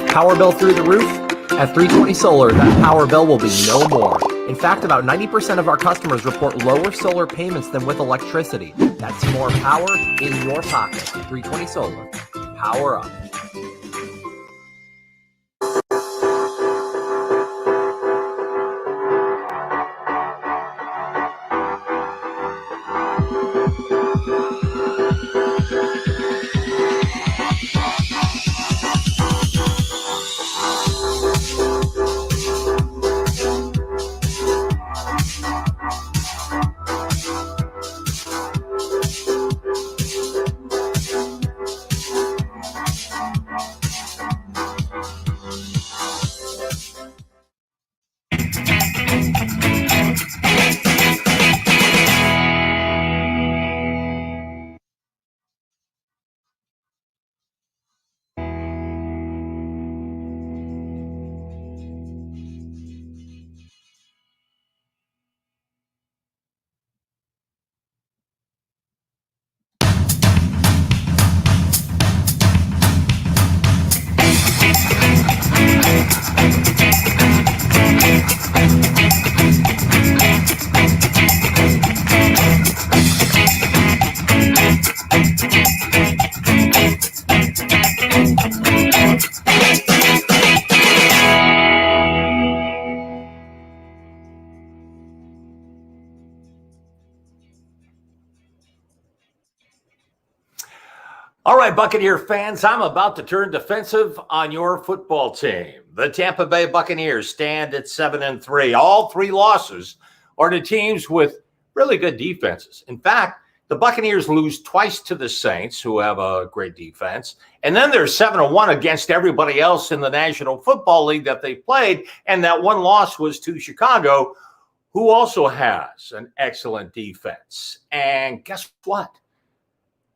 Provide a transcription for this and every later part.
Power bill through the roof? At 320 Solar, that power bill will be no more. In fact, about 90% of our customers report lower solar payments than with electricity. That's more power in your pocket. 320 Solar. Power up. All right, Buccaneer fans, I'm about to turn defensive on your football team. The Tampa Bay Buccaneers stand at 7-3. All three losses are to teams with really good defenses. In fact, the Buccaneers lose twice to the Saints, who have a great defense. And then they're 7-1 against everybody else in the National Football League that they played. And that one loss was to Chicago, who also has an excellent defense. And guess what?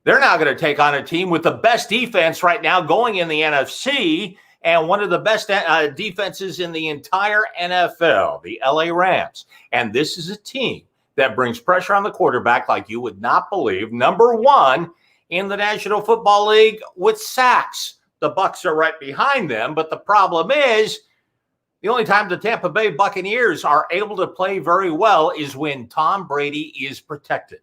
They're now going to take on a team with the best defense right now going in the NFC and one of the best defenses in the entire NFL, the LA Rams. And this is a team that brings pressure on the quarterback like you would not believe. Number one in the National Football League with sacks. The Bucs are right behind them, but the problem is the only time the Tampa Bay Buccaneers are able to play very well is when Tom Brady is protected.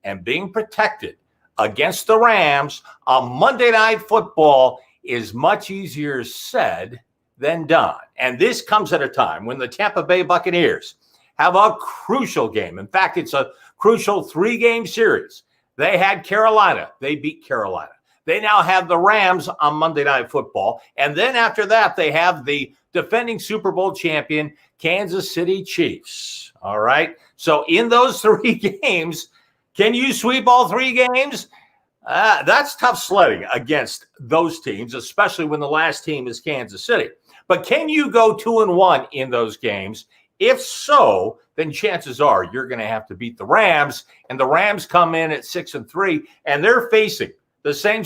And being protected against the Rams on Monday Night Football is much easier said than done. And this comes at a time when the Tampa Bay Buccaneers have a crucial game. In fact, it's a crucial 3-game series. They had Carolina. They beat Carolina. They now have the Rams on Monday Night Football. And then after that, they have the defending Super Bowl champion, Kansas City Chiefs. All right. So in those 3 games, can you sweep all 3 games? That's tough sledding against those teams, especially when the last team is Kansas City. But can you go 2-1 in those games? If so, then chances are you're going to have to beat the Rams, and the Rams come in at 6-3, and they're facing the same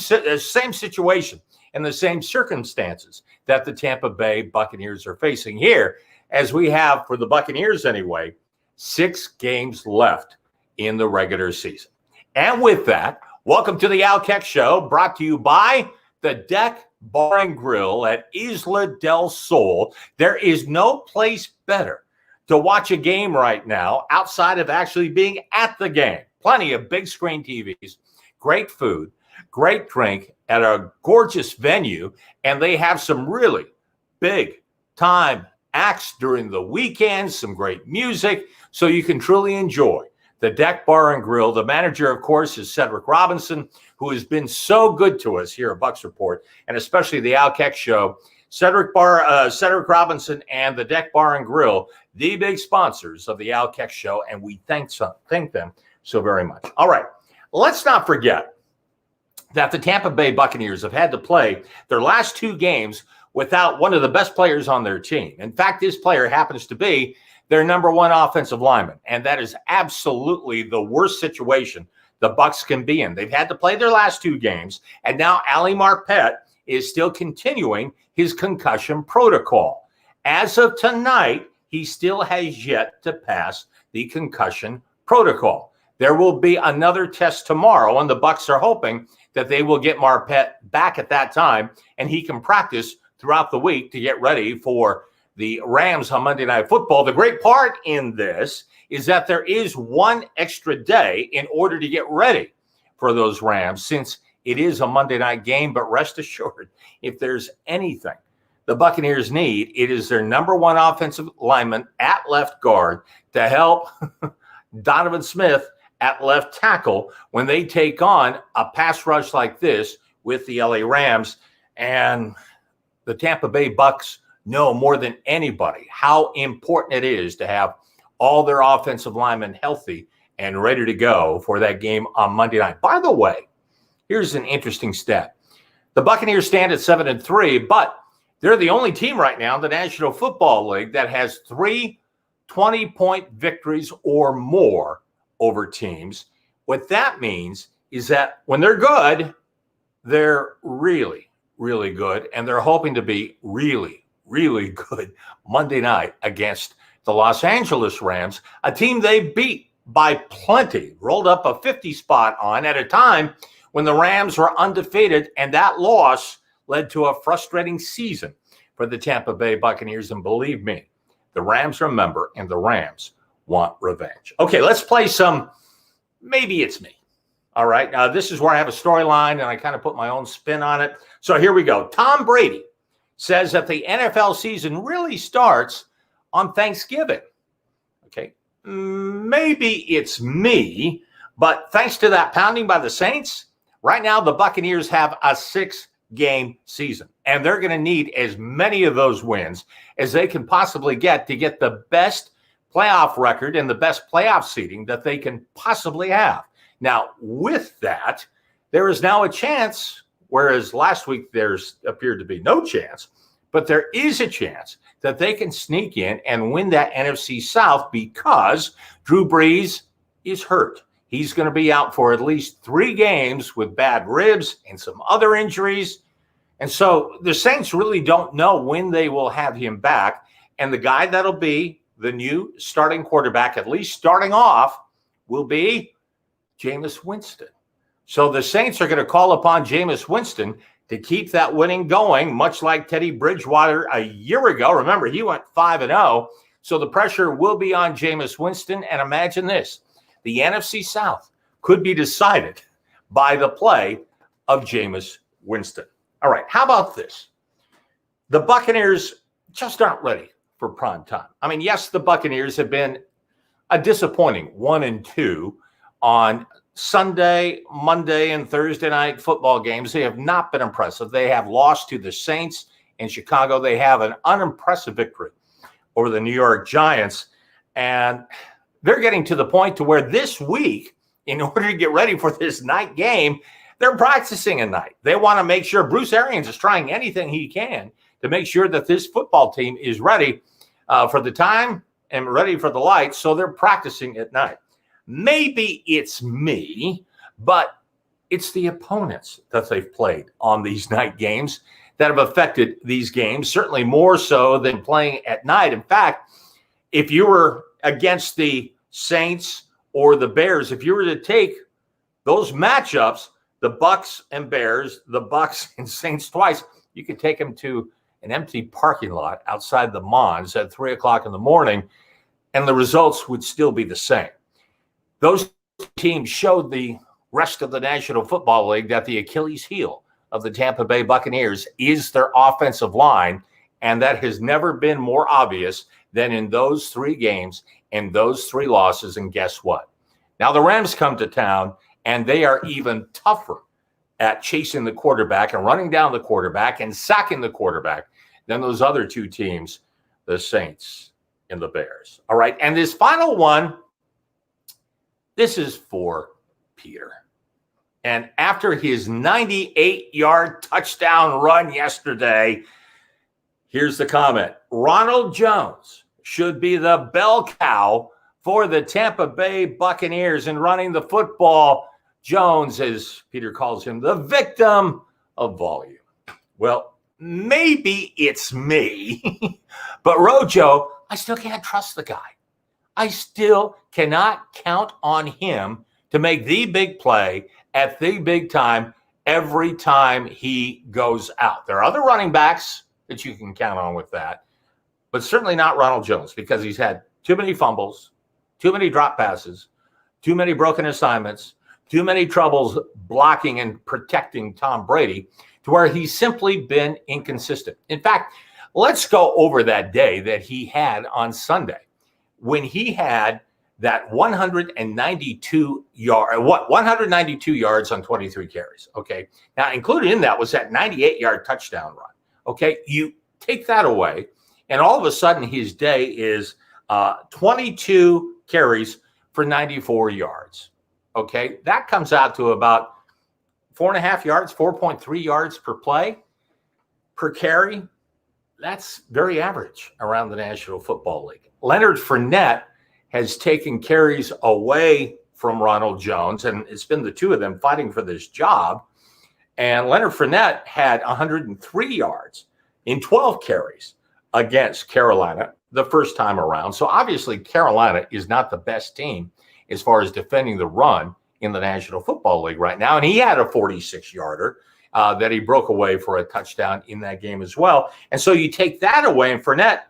situation and the same circumstances that the Tampa Bay Buccaneers are facing here, as we have for the Buccaneers anyway, 6 games left in the regular season. And with that, welcome to the Keck Show, brought to you by the Deck Bar and Grill at Isla del Sol. There is no place better to watch a game right now outside of actually being at the game. Plenty of big screen TVs, great food, great drink at a gorgeous venue, and they have some really big time acts during the weekends, some great music, so you can truly enjoy the Deck Bar and Grill. The manager, of course, is Cedric Robinson, who has been so good to us here at Bucs Report, and especially the Keck Show. Cedric Robinson and the Deck Bar and Grill, the big sponsors of the Keck Show, and we thank them so very much. All right, let's not forget that the Tampa Bay Buccaneers have had to play their last 2 games without one of the best players on their team. In fact, this player happens to be their number 1 offensive lineman, and that is absolutely the worst situation the Bucs can be in. They've had to play their last 2 games, and now Ali Marpet is still continuing his concussion protocol. As of tonight, he still has yet to pass the concussion protocol. There will be another test tomorrow, and the Bucs are hoping that they will get Marpet back at that time, and he can practice throughout the week to get ready for the Rams on Monday Night Football. The great part in this is that there is one extra day in order to get ready for those Rams, since it is a Monday night game. But rest assured, if there's anything the Buccaneers need, it is their number one offensive lineman at left guard to help Donovan Smith at left tackle when they take on a pass rush like this with the LA Rams. And the Tampa Bay Bucs know more than anybody how important it is to have all their offensive linemen healthy and ready to go for that game on Monday night. By the way, here's an interesting stat. The Buccaneers stand at 7-3, but they're the only team right now in the National Football League that has 3 20-point victories or more over teams. What that means is that when they're good, they're really, really good, and they're hoping to be really, really good Monday night against the Los Angeles Rams, a team they beat by plenty, rolled up a 50 spot on at a time when the Rams were undefeated, and that loss led to a frustrating season for the Tampa Bay Buccaneers. And believe me, the Rams remember, and the Rams want revenge. Okay, let's play some Maybe It's Me. All right, now this is where I have a storyline, and I kind of put my own spin on it. So here we go. Tom Brady says that the NFL season really starts on Thanksgiving. Okay, maybe it's me, but thanks to that pounding by the Saints, right now the Buccaneers have a 6-game season, and they're going to need as many of those wins as they can possibly get to get the best playoff record and the best playoff seeding that they can possibly have. Now, with that, there is now a chance, whereas last week there's appeared to be no chance, but there is a chance that they can sneak in and win that NFC South because Drew Brees is hurt. He's going to be out for at least 3 games with bad ribs and some other injuries. And so the Saints really don't know when they will have him back. And the guy that'll be the new starting quarterback, at least starting off, will be Jameis Winston. So the Saints are going to call upon Jameis Winston to keep that winning going, much like Teddy Bridgewater a year ago. Remember, he went 5-0. So the pressure will be on Jameis Winston. And imagine this, the NFC South could be decided by the play of Jameis Winston. All right, how about this? The Buccaneers just aren't ready for prime time. I mean, yes, the Buccaneers have been a disappointing 1-2 on Sunday, Monday, and Thursday night football games. They have not been impressive. They have lost to the Saints in Chicago. They have an unimpressive victory over the New York Giants. And they're getting to the point to where this week, in order to get ready for this night game, they're practicing at night. They want to make sure Bruce Arians is trying anything he can to make sure that this football team is ready for the time and ready for the lights. So they're practicing at night. Maybe it's me, but it's the opponents that they've played on these night games that have affected these games, certainly more so than playing at night. In fact, if you were against the Saints or the Bears, if you were to take those matchups, the Bucs and Bears, the Bucs and Saints twice, you could take them to an empty parking lot outside the Mons at 3 o'clock in the morning, and the results would still be the same. Those teams showed the rest of the National Football League that the Achilles heel of the Tampa Bay Buccaneers is their offensive line, and that has never been more obvious than in those 3 games and those 3 losses. And guess what? Now the Rams come to town, and they are even tougher at chasing the quarterback and running down the quarterback and sacking the quarterback than those other 2 teams, the Saints and the Bears. All right, and this final one, this is for Peter. And after his 98-yard touchdown run yesterday, here's the comment. Ronald Jones should be the bell cow for the Tampa Bay Buccaneers in running the football. Jones, as Peter calls him, the victim of volume. Well, maybe it's me, but Rojo, I still can't trust the guy. I still cannot count on him to make the big play at the big time every time he goes out. There are other running backs that you can count on with that. But certainly not Ronald Jones, because he's had too many fumbles, too many drop passes, too many broken assignments, too many troubles blocking and protecting Tom Brady, to where he's simply been inconsistent. In fact, let's go over that day that he had on Sunday when he had that 192 yards on 23 carries. Okay. Now, included in that was that 98-yard touchdown run. Okay. You take that away, and all of a sudden his day is 22 carries for 94 yards. Okay. That comes out to about 4.5 yards, 4.3 yards per play, per carry. That's very average around the National Football League. Leonard Fournette has taken carries away from Ronald Jones, and it's been the two of them fighting for this job. And Leonard Fournette had 103 yards in 12 carries against Carolina the first time around. So obviously Carolina is not the best team as far as defending the run in the National Football League right now. And he had a 46-yarder that he broke away for a touchdown in that game as well. And so you take that away, and Fournette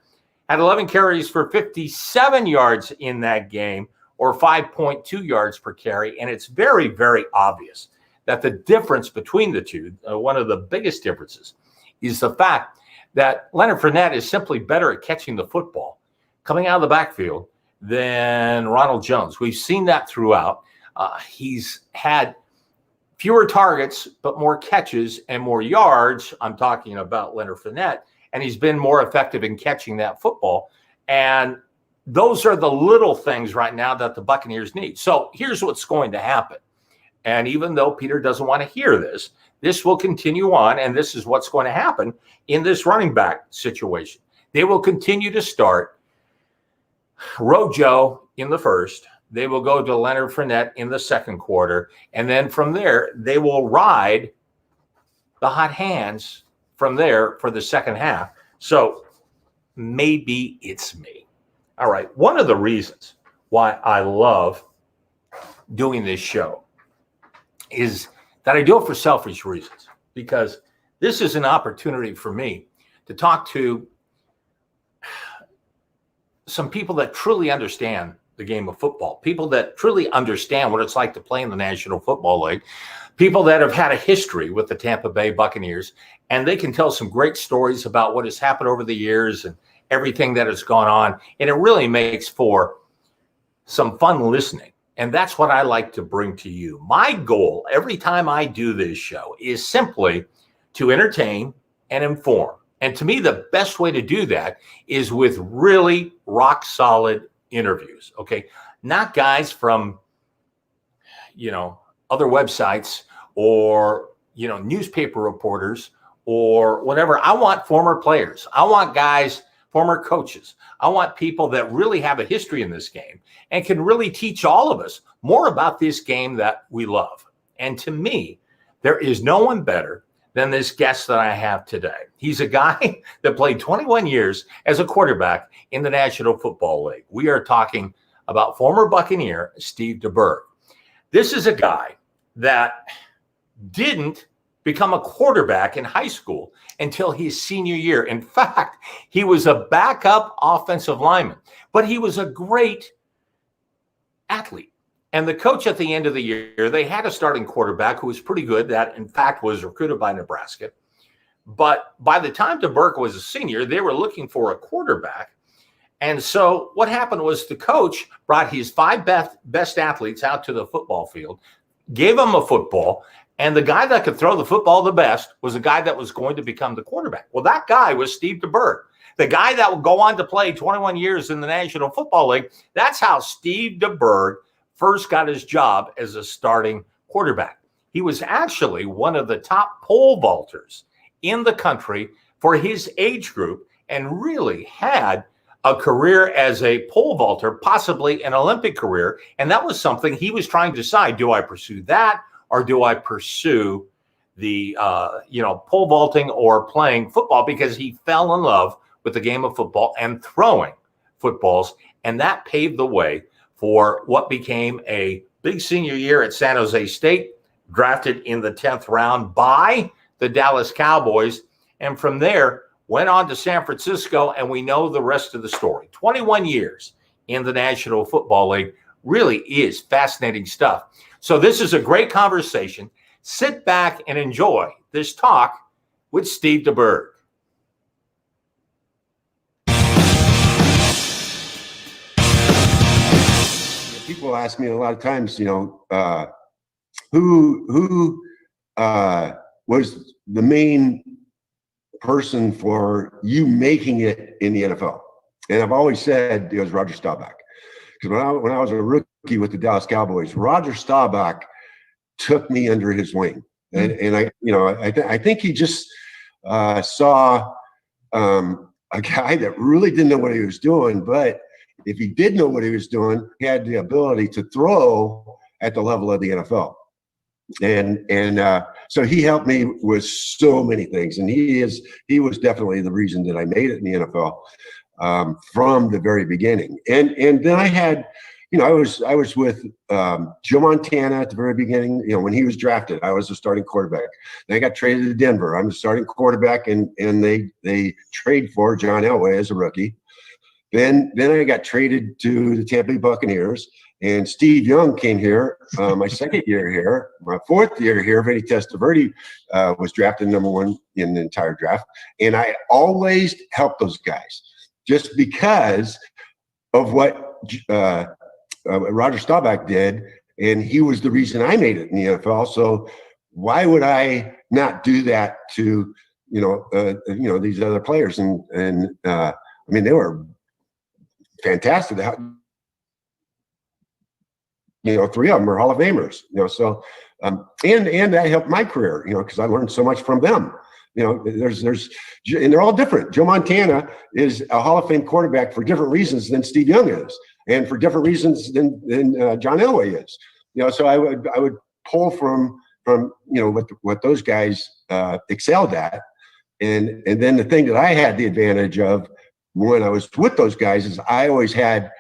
had 11 carries for 57 yards in that game, or 5.2 yards per carry. And it's very, very obvious that the difference between the two, one of the biggest differences, is the fact that Leonard Fournette is simply better at catching the football coming out of the backfield than Ronald Jones. We've seen that throughout. He's had fewer targets, but more catches and more yards. I'm talking about Leonard Fournette. And he's been more effective in catching that football. And those are the little things right now that the Buccaneers need. So here's what's going to happen. And even though Peter doesn't want to hear this, this will continue on. And this is what's going to happen in this running back situation. They will continue to start Rojo in the first. They will go to Leonard Fournette in the second quarter. And then from there, they will ride the hot hands from there for the second half. So maybe it's me. All right. One of the reasons why I love doing this show is that I do it for selfish reasons, because this is an opportunity for me to talk to some people that truly understand the game of football, people that truly understand what it's like to play in the National Football League, people that have had a history with the Tampa Bay Buccaneers, and they can tell some great stories about what has happened over the years and everything that has gone on. And it really makes for some fun listening. And that's what I like to bring to you. My goal every time I do this show is simply to entertain and inform. And to me, the best way to do that is with really rock solid interviews. Okay. Not guys from, other websites or, newspaper reporters or whatever. I want former players. I want guys, former coaches. I want people that really have a history in this game and can really teach all of us more about this game that we love. And to me, there is no one better than this guest that I have today. He's a guy that played 21 years as a quarterback in the National Football League. We are talking about former Buccaneer Steve DeBerg. This is a guy that didn't become a quarterback in high school until his senior year. In fact, he was a backup offensive lineman, but he was a great athlete. And the coach at the end of the year, they had a starting quarterback who was pretty good, that in fact was recruited by Nebraska. But by the time DeBerg was a senior, they were looking for a quarterback. And so what happened was the coach brought his five best athletes out to the football field, gave them a football, and the guy that could throw the football the best was the guy that was going to become the quarterback. Well, that guy was Steve DeBerg, the guy that would go on to play 21 years in the National Football League. That's how Steve DeBerg first got his job as a starting quarterback. He was actually one of the top pole vaulters in the country for his age group and really had a career as a pole vaulter, possibly an Olympic career. And that was something he was trying to decide. Do I pursue that or do I pursue the, pole vaulting or playing football? Because he fell in love with the game of football and throwing footballs. And that paved the way for what became a big senior year at San Jose State, drafted in the 10th round by the Dallas Cowboys. And from there, went on to San Francisco, and we know the rest of the story. 21 years in the National Football League really is fascinating stuff. So this is a great conversation. Sit back and enjoy this talk with Steve DeBerg. People ask me a lot of times, who was the main person for you making it in the NFL? And I've always said it was Roger Staubach. Because when I was a rookie with the Dallas Cowboys, Roger Staubach took me under his wing. And I think he just saw a guy that really didn't know what he was doing, but if he did know what he was doing, he had the ability to throw at the level of the NFL. And so he helped me with so many things. And he was definitely the reason that I made it in the NFL from the very beginning. And then I had, I was with Joe Montana at the very beginning. When he was drafted, I was the starting quarterback. Then I got traded to Denver. I'm the starting quarterback, and they trade for John Elway as a rookie. Then I got traded to the Tampa Bay Buccaneers, and Steve Young came here my second year here. My fourth year here, Vinny Testaverde was drafted #1 in the entire draft. And I always helped those guys just because of what Roger Staubach did, and he was the reason I made it in the NFL. So why would I not do that to these other players? And I mean, they were fantastic. Three of them are Hall of Famers. So and that helped my career. Because I learned so much from them. And they're all different. Joe Montana is a Hall of Fame quarterback for different reasons than Steve Young is, and for different reasons than John Elway is. So I would pull from what those guys excelled at, and then the thing that I had the advantage of when I was with those guys is I always had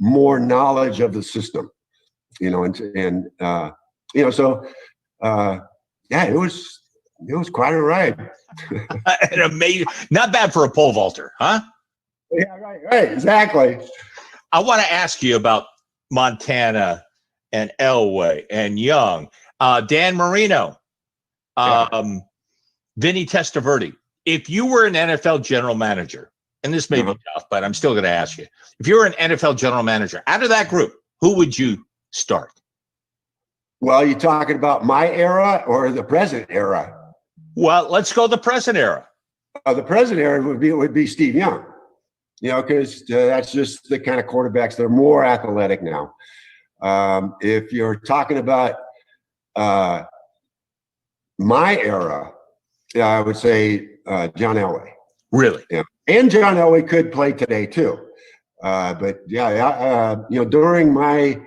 more knowledge of the system, it was quite a ride. An amazing, not bad for a pole vaulter, huh? Yeah, right, exactly. I want to ask you about Montana and Elway and Young, Dan Marino, Vinny Testaverde. If you were an NFL general manager, and this may be tough, but I'm still going to ask you, if you were an NFL general manager, out of that group, who would you start? Well, you talking about my era or the present era? Well, let's go the present era. The present era would be Steve Young, because that's just the kind of quarterbacks. They're more athletic now. If you're talking about my era, I would say John Elway. Really? Yeah. And John Elway could play today too. But yeah, during my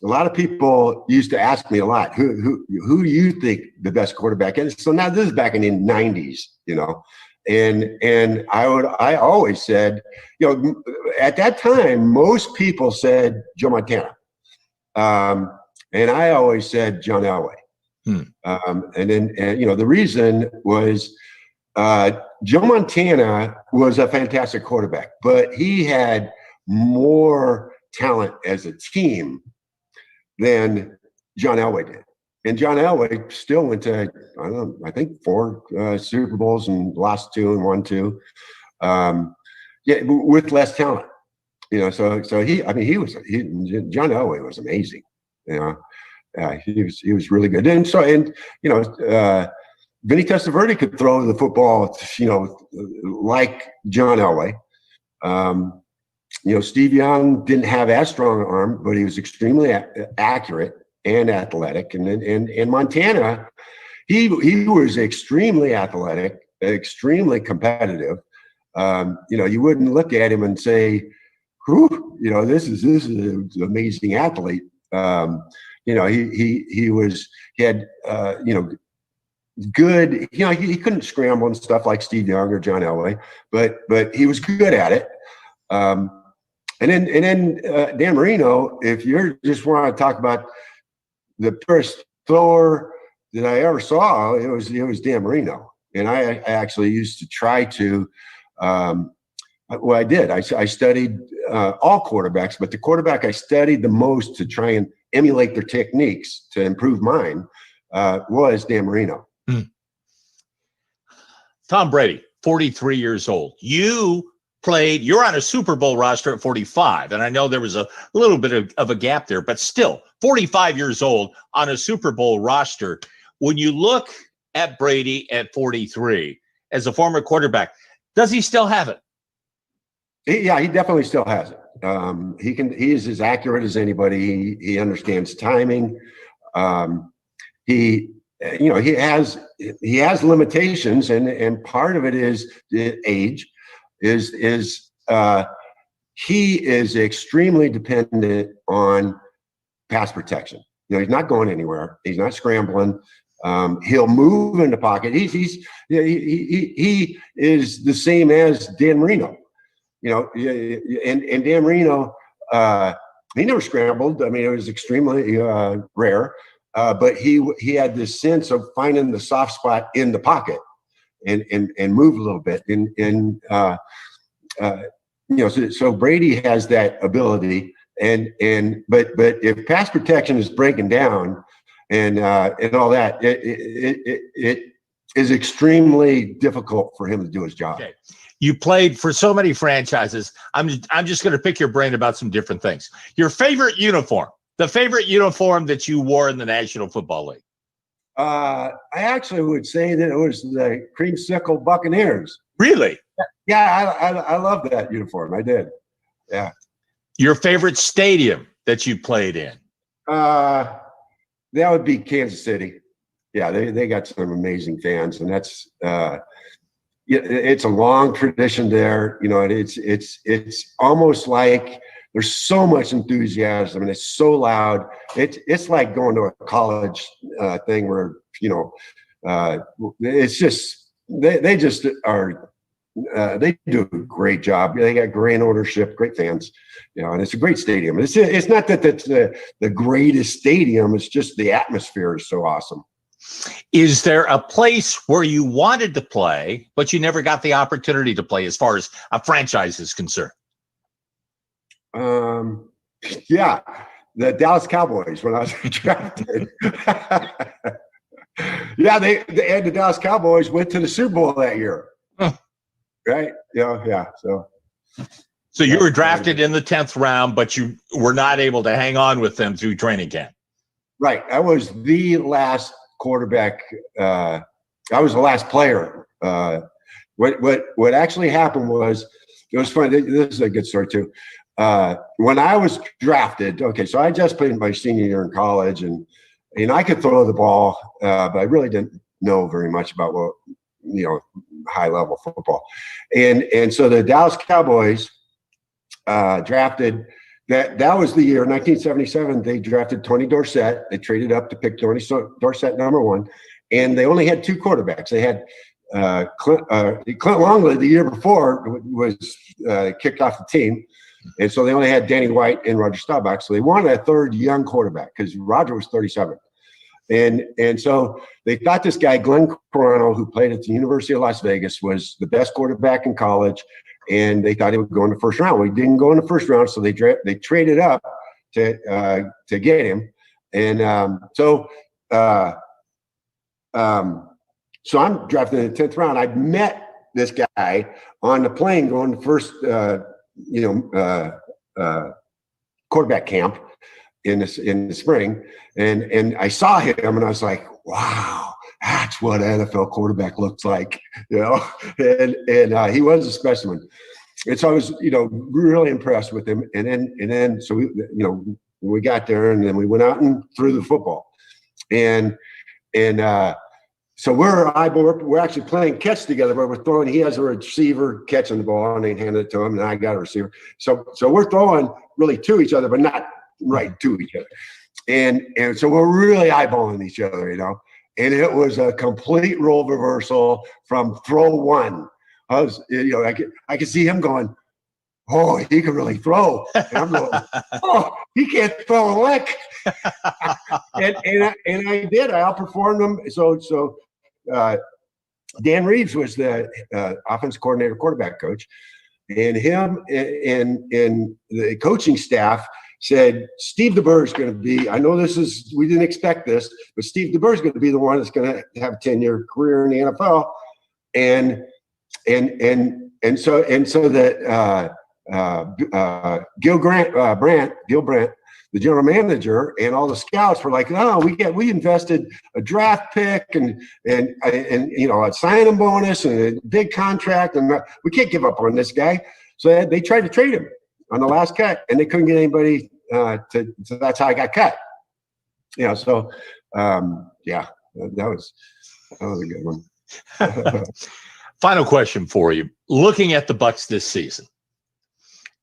a lot of people used to ask me a lot, who do you think the best quarterback is? So now this is back in the 90s, and I always said, at that time, most people said Joe Montana. And I always said John Elway. And then, the reason was Joe Montana was a fantastic quarterback, but he had more talent as a team than John Elway did. And John Elway still went to, I think 4 Super Bowls and lost 2 and won 2. With less talent. John Elway was amazing. He was really good. Vinny Testaverde could throw the football, like John Elway. Steve Young didn't have as strong an arm, but he was extremely accurate and athletic. And Montana, he was extremely athletic, extremely competitive. You wouldn't look at him and say, this is an amazing athlete. He had good, he couldn't scramble and stuff like Steve Young or John Elway, but he was good at it. And then Dan Marino, if you just want to talk about the first thrower that I ever saw, it was Dan Marino. And I actually used to try to, well, I did. I studied all quarterbacks, but the quarterback I studied the most to try and emulate their techniques to improve mine was Dan Marino. Tom Brady, 43 years old. You're on a Super Bowl roster at 45. And I know there was a little bit of a gap there, but still 45 years old on a Super Bowl roster. When you look at Brady at 43 as a former quarterback, does he still have it? Yeah, he definitely still has it. He is as accurate as anybody. He understands timing. He has limitations, and part of it is age. He is extremely dependent on pass protection. He's not going anywhere. He's not scrambling. He'll move in the pocket. He is the same as Dan Marino. And Dan Marino, he never scrambled. I mean, it was extremely rare. But he had this sense of finding the soft spot in the pocket and move a little bit. So Brady has that ability. But if pass protection is breaking down and all that, it is extremely difficult for him to do his job. Okay. You played for so many franchises. I'm just going to pick your brain about some different things. Your favorite uniform, the favorite uniform that you wore in the National Football League. I actually would say that it was the Creamsicle Buccaneers. Really? Yeah, I love that uniform. I did. Yeah. Your favorite stadium that you played in? That would be Kansas City. Yeah, they got some amazing fans, and that's it's a long tradition there. It's almost like there's so much enthusiasm, and it's so loud. It's like going to a college thing where it's just they just are. They do a great job. They got great ownership, great fans, and it's a great stadium. It's not that that's the greatest stadium. It's just the atmosphere is so awesome. Is there a place where you wanted to play, but you never got the opportunity to play as far as a franchise is concerned? Yeah, the Dallas Cowboys when I was drafted. Yeah, the Dallas Cowboys went to the Super Bowl that year. Huh. Right? Yeah. So you were drafted in the 10th round, but you were not able to hang on with them through training camp. Right. I was the last quarterback. I was the last player. What actually happened was, it was funny. This is a good story too. When I was drafted, okay, so I just played my senior year in college, and I could throw the ball, but I really didn't know very much about high level football. And so the Dallas Cowboys drafted. That was the year, 1977. They drafted Tony Dorsett. They traded up to pick Tony Dorsett #1, and they only had two quarterbacks. They had Clint Longley the year before was kicked off the team, and so they only had Danny White and Roger Staubach. So they wanted a third young quarterback because Roger was 37, and so they thought this guy Glenn Corano, who played at the University of Las Vegas, was the best quarterback in college. And they thought he would go in the first round. Well, he didn't go in the first round, so they traded up to get him. And so I'm drafted in the 10th round. I met this guy on the plane going to first quarterback camp in the spring, and I saw him, and I was like, wow. That's what an NFL quarterback looks like, and he was a specimen. And so I was, really impressed with him. And then, so we got there, and then we went out and threw the football. And so we're actually playing catch together, but we're throwing. He has a receiver catching the ball, and they handed it to him, and I got a receiver. So we're throwing really to each other, but not right to each other. And so we're really eyeballing each other, And it was a complete role reversal from throw one. I was, I could see him going, oh, he can really throw. And I'm going, oh, he can't throw a lick. and I did. I outperformed him. So Dan Reeves was the offense coordinator, quarterback coach, and him and the coaching staff said, Steve DeBurr is going to be, I know we didn't expect this, but Steve DeBurr is going to be the one that's going to have a 10-year career in the NFL. And so that Gil Brandt, the general manager, and all the scouts were like, "No, we invested a draft pick and a signing bonus and a big contract, and we can't give up on this guy." So they tried to trade him on the last cut, and they couldn't get anybody so that's how I got cut. So that was a good one. Final question for you. Looking at the Bucs this season,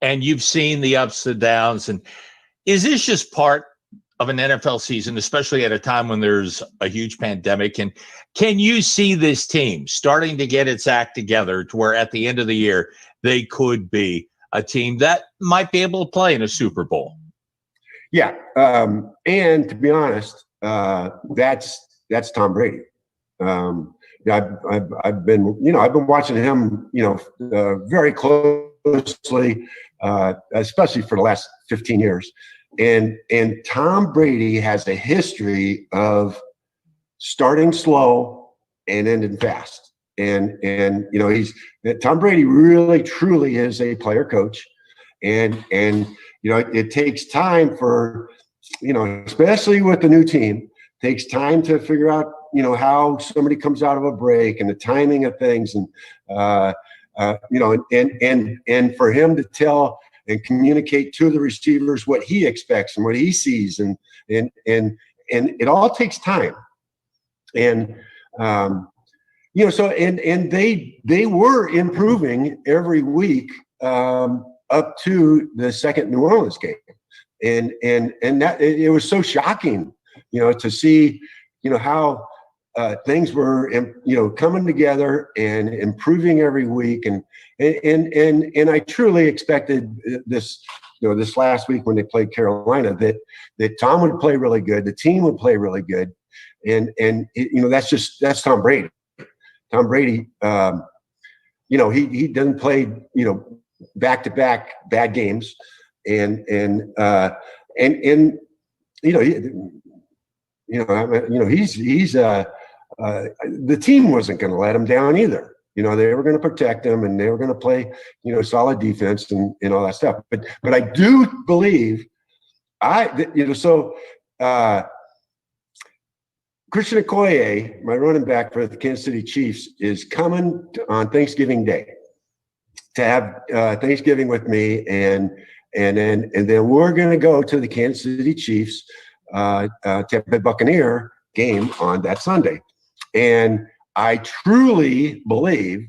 and you've seen the ups and downs, and is this just part of an NFL season, especially at a time when there's a huge pandemic? And can you see this team starting to get its act together to where at the end of the year, they could be a team that might be able to play in a Super Bowl? Yeah. And to be honest, that's Tom Brady. I've been watching him, very closely, especially for the last 15 years. And Tom Brady has a history of starting slow and ending fast. And Tom Brady really truly is a player coach. And it takes time for, especially with the new team, takes time to figure out, how somebody comes out of a break and the timing of things, and and for him to tell and communicate to the receivers what he expects and what he sees, and it all takes time. And so they were improving every week up to the second New Orleans game, and that it was so shocking, to see how things were coming together and improving every week, and I truly expected this this last week when they played Carolina that Tom would play really good, the team would play really good, and that's Tom Brady. Tom Brady, he doesn't play back-to-back bad games, and he's the team wasn't going to let him down either. They were going to protect him, and they were going to play, solid defense and all that stuff. But I do believe Christian Okoye, my running back for the Kansas City Chiefs, is coming on Thanksgiving Day to have Thanksgiving with me, and then we're going to go to the Kansas City Chiefs Tampa Bay Buccaneer game on that Sunday. And I truly believe,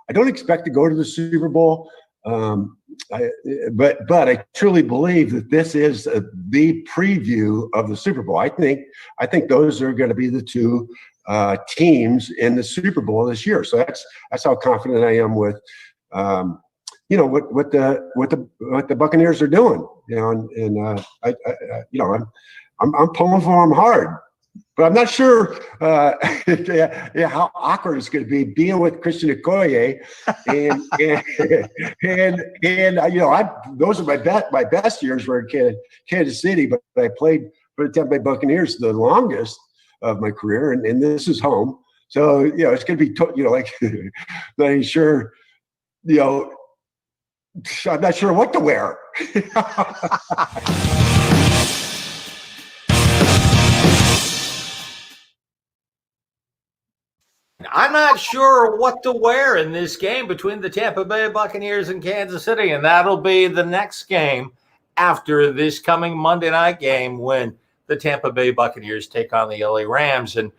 I don't expect to go to the Super Bowl, but I truly believe that this is the preview of the Super Bowl. I think those are going to be the two teams in the Super Bowl this year. So that's how confident I am with what the Buccaneers are doing. I'm pulling for them hard. But I'm not sure how awkward it's going to be being with Christian Okoye, and those are my best years were in Kansas City, but I played for the Tampa Bay Buccaneers the longest of my career, and this is home, so it's going to be not even sure, I'm not sure what to wear. I'm not sure what to wear in this game between the Tampa Bay Buccaneers and Kansas City, and that'll be the next game after this coming Monday night game when the Tampa Bay Buccaneers take on the LA Rams, and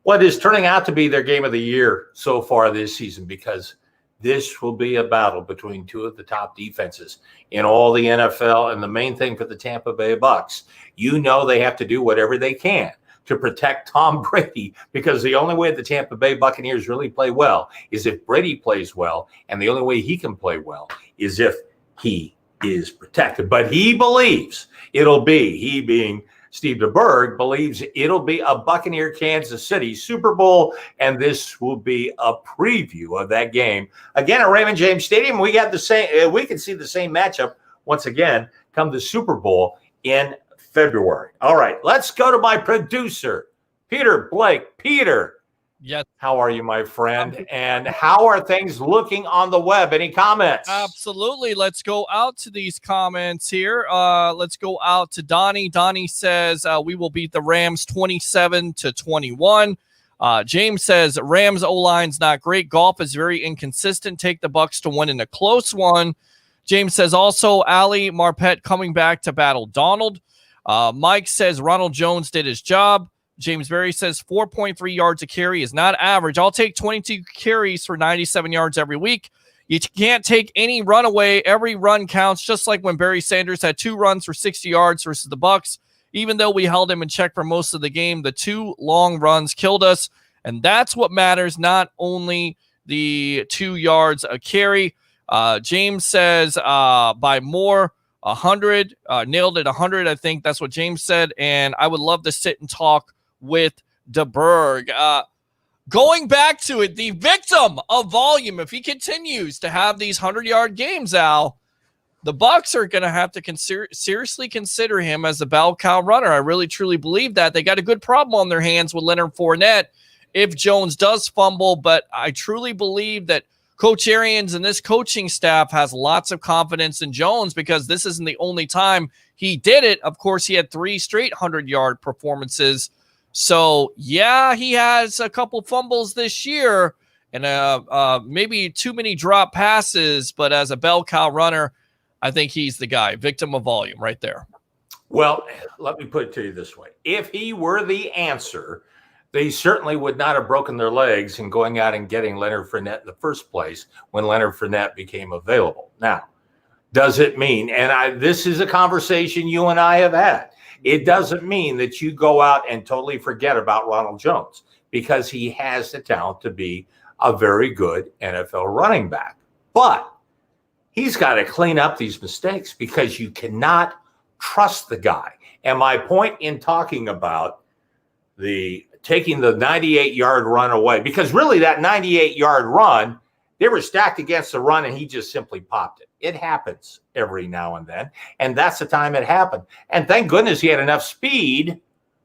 what is turning out to be their game of the year so far this season, because this will be a battle between two of the top defenses in all the NFL. And the main thing for the Tampa Bay Bucs, they have to do whatever they can to protect Tom Brady, because the only way the Tampa Bay Buccaneers really play well is if Brady plays well, and the only way he can play well is if he is protected. But he believes it'll be, he being Steve DeBerg believes it'll be a Buccaneer Kansas City Super Bowl, and this will be a preview of that game. Again, at Raymond James Stadium, we got the same. We can see the same matchup once again come the Super Bowl in February. All right, let's go to my producer, Peter Blake. Peter, yes, how are you, my friend? And how are things looking on the web? Any comments? absolutely. Let's go out to these comments here. Let's go out to Donnie. Donnie says we will beat the Rams 27-21. James says Rams O-line's not great. Golf is very inconsistent. Take the Bucs to win in a close one. James says also Ali Marpet coming back to battle Donald. Mike says Ronald Jones did his job. James Berry says 4.3 yards a carry is not average. I'll take 22 carries for 97 yards every week. You can't take any run away. Every run counts, just like when Barry Sanders had 2 runs for 60 yards versus the Bucs. Even though we held him in check for most of the game, the 2 long runs killed us, and that's what matters, not only the 2 yards a carry. James says by more, 100, nailed it 100. I think that's what James said. And I would love to sit and talk with DeBerg. Going back to it, the victim of volume, if he continues to have these 100-yard games, Al, the Bucs are going to have to seriously consider him as a bell cow runner. I really, truly believe that. They got a good problem on their hands with Leonard Fournette if Jones does fumble, but I truly believe that Coach Arians and this coaching staff has lots of confidence in Jones because this isn't the only time he did it. Of course, he had 3 straight 100-yard performances. So, yeah, he has a couple fumbles this year and maybe too many drop passes, but as a bell cow runner, I think he's the guy. Victim of volume right there. Well, let me put it to you this way. If he were the answer, they certainly would not have broken their legs in going out and getting Leonard Fournette in the first place when Leonard Fournette became available. Now, does it mean, and this is a conversation you and I have had, it doesn't mean that you go out and totally forget about Ronald Jones because he has the talent to be a very good NFL running back. But he's got to clean up these mistakes because you cannot trust the guy. And my point in talking about taking the 98-yard run away, because really that 98-yard run, they were stacked against the run and he just simply popped it. It happens every now and then, and that's the time it happened. And thank goodness he had enough speed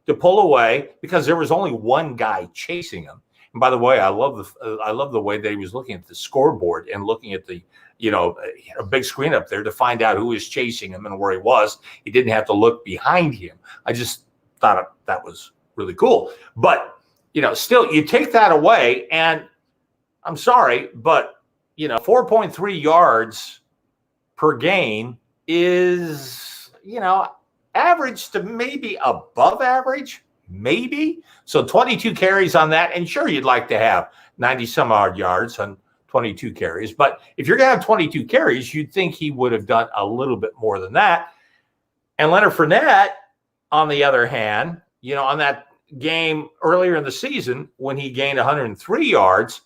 to pull away because there was only one guy chasing him. And by the way, I love the way that he was looking at the scoreboard and looking at the a big screen up there to find out who was chasing him and where he was. He didn't have to look behind him. I just thought that was really cool. But, still, you take that away, and I'm sorry, but, 4.3 yards per game is, average to maybe above average, maybe. So 22 carries on that, and sure, you'd like to have 90-some-odd yards on 22 carries. But if you're going to have 22 carries, you'd think he would have done a little bit more than that. And Leonard Fournette, on the other hand, on that game earlier in the season when he gained 103 yards,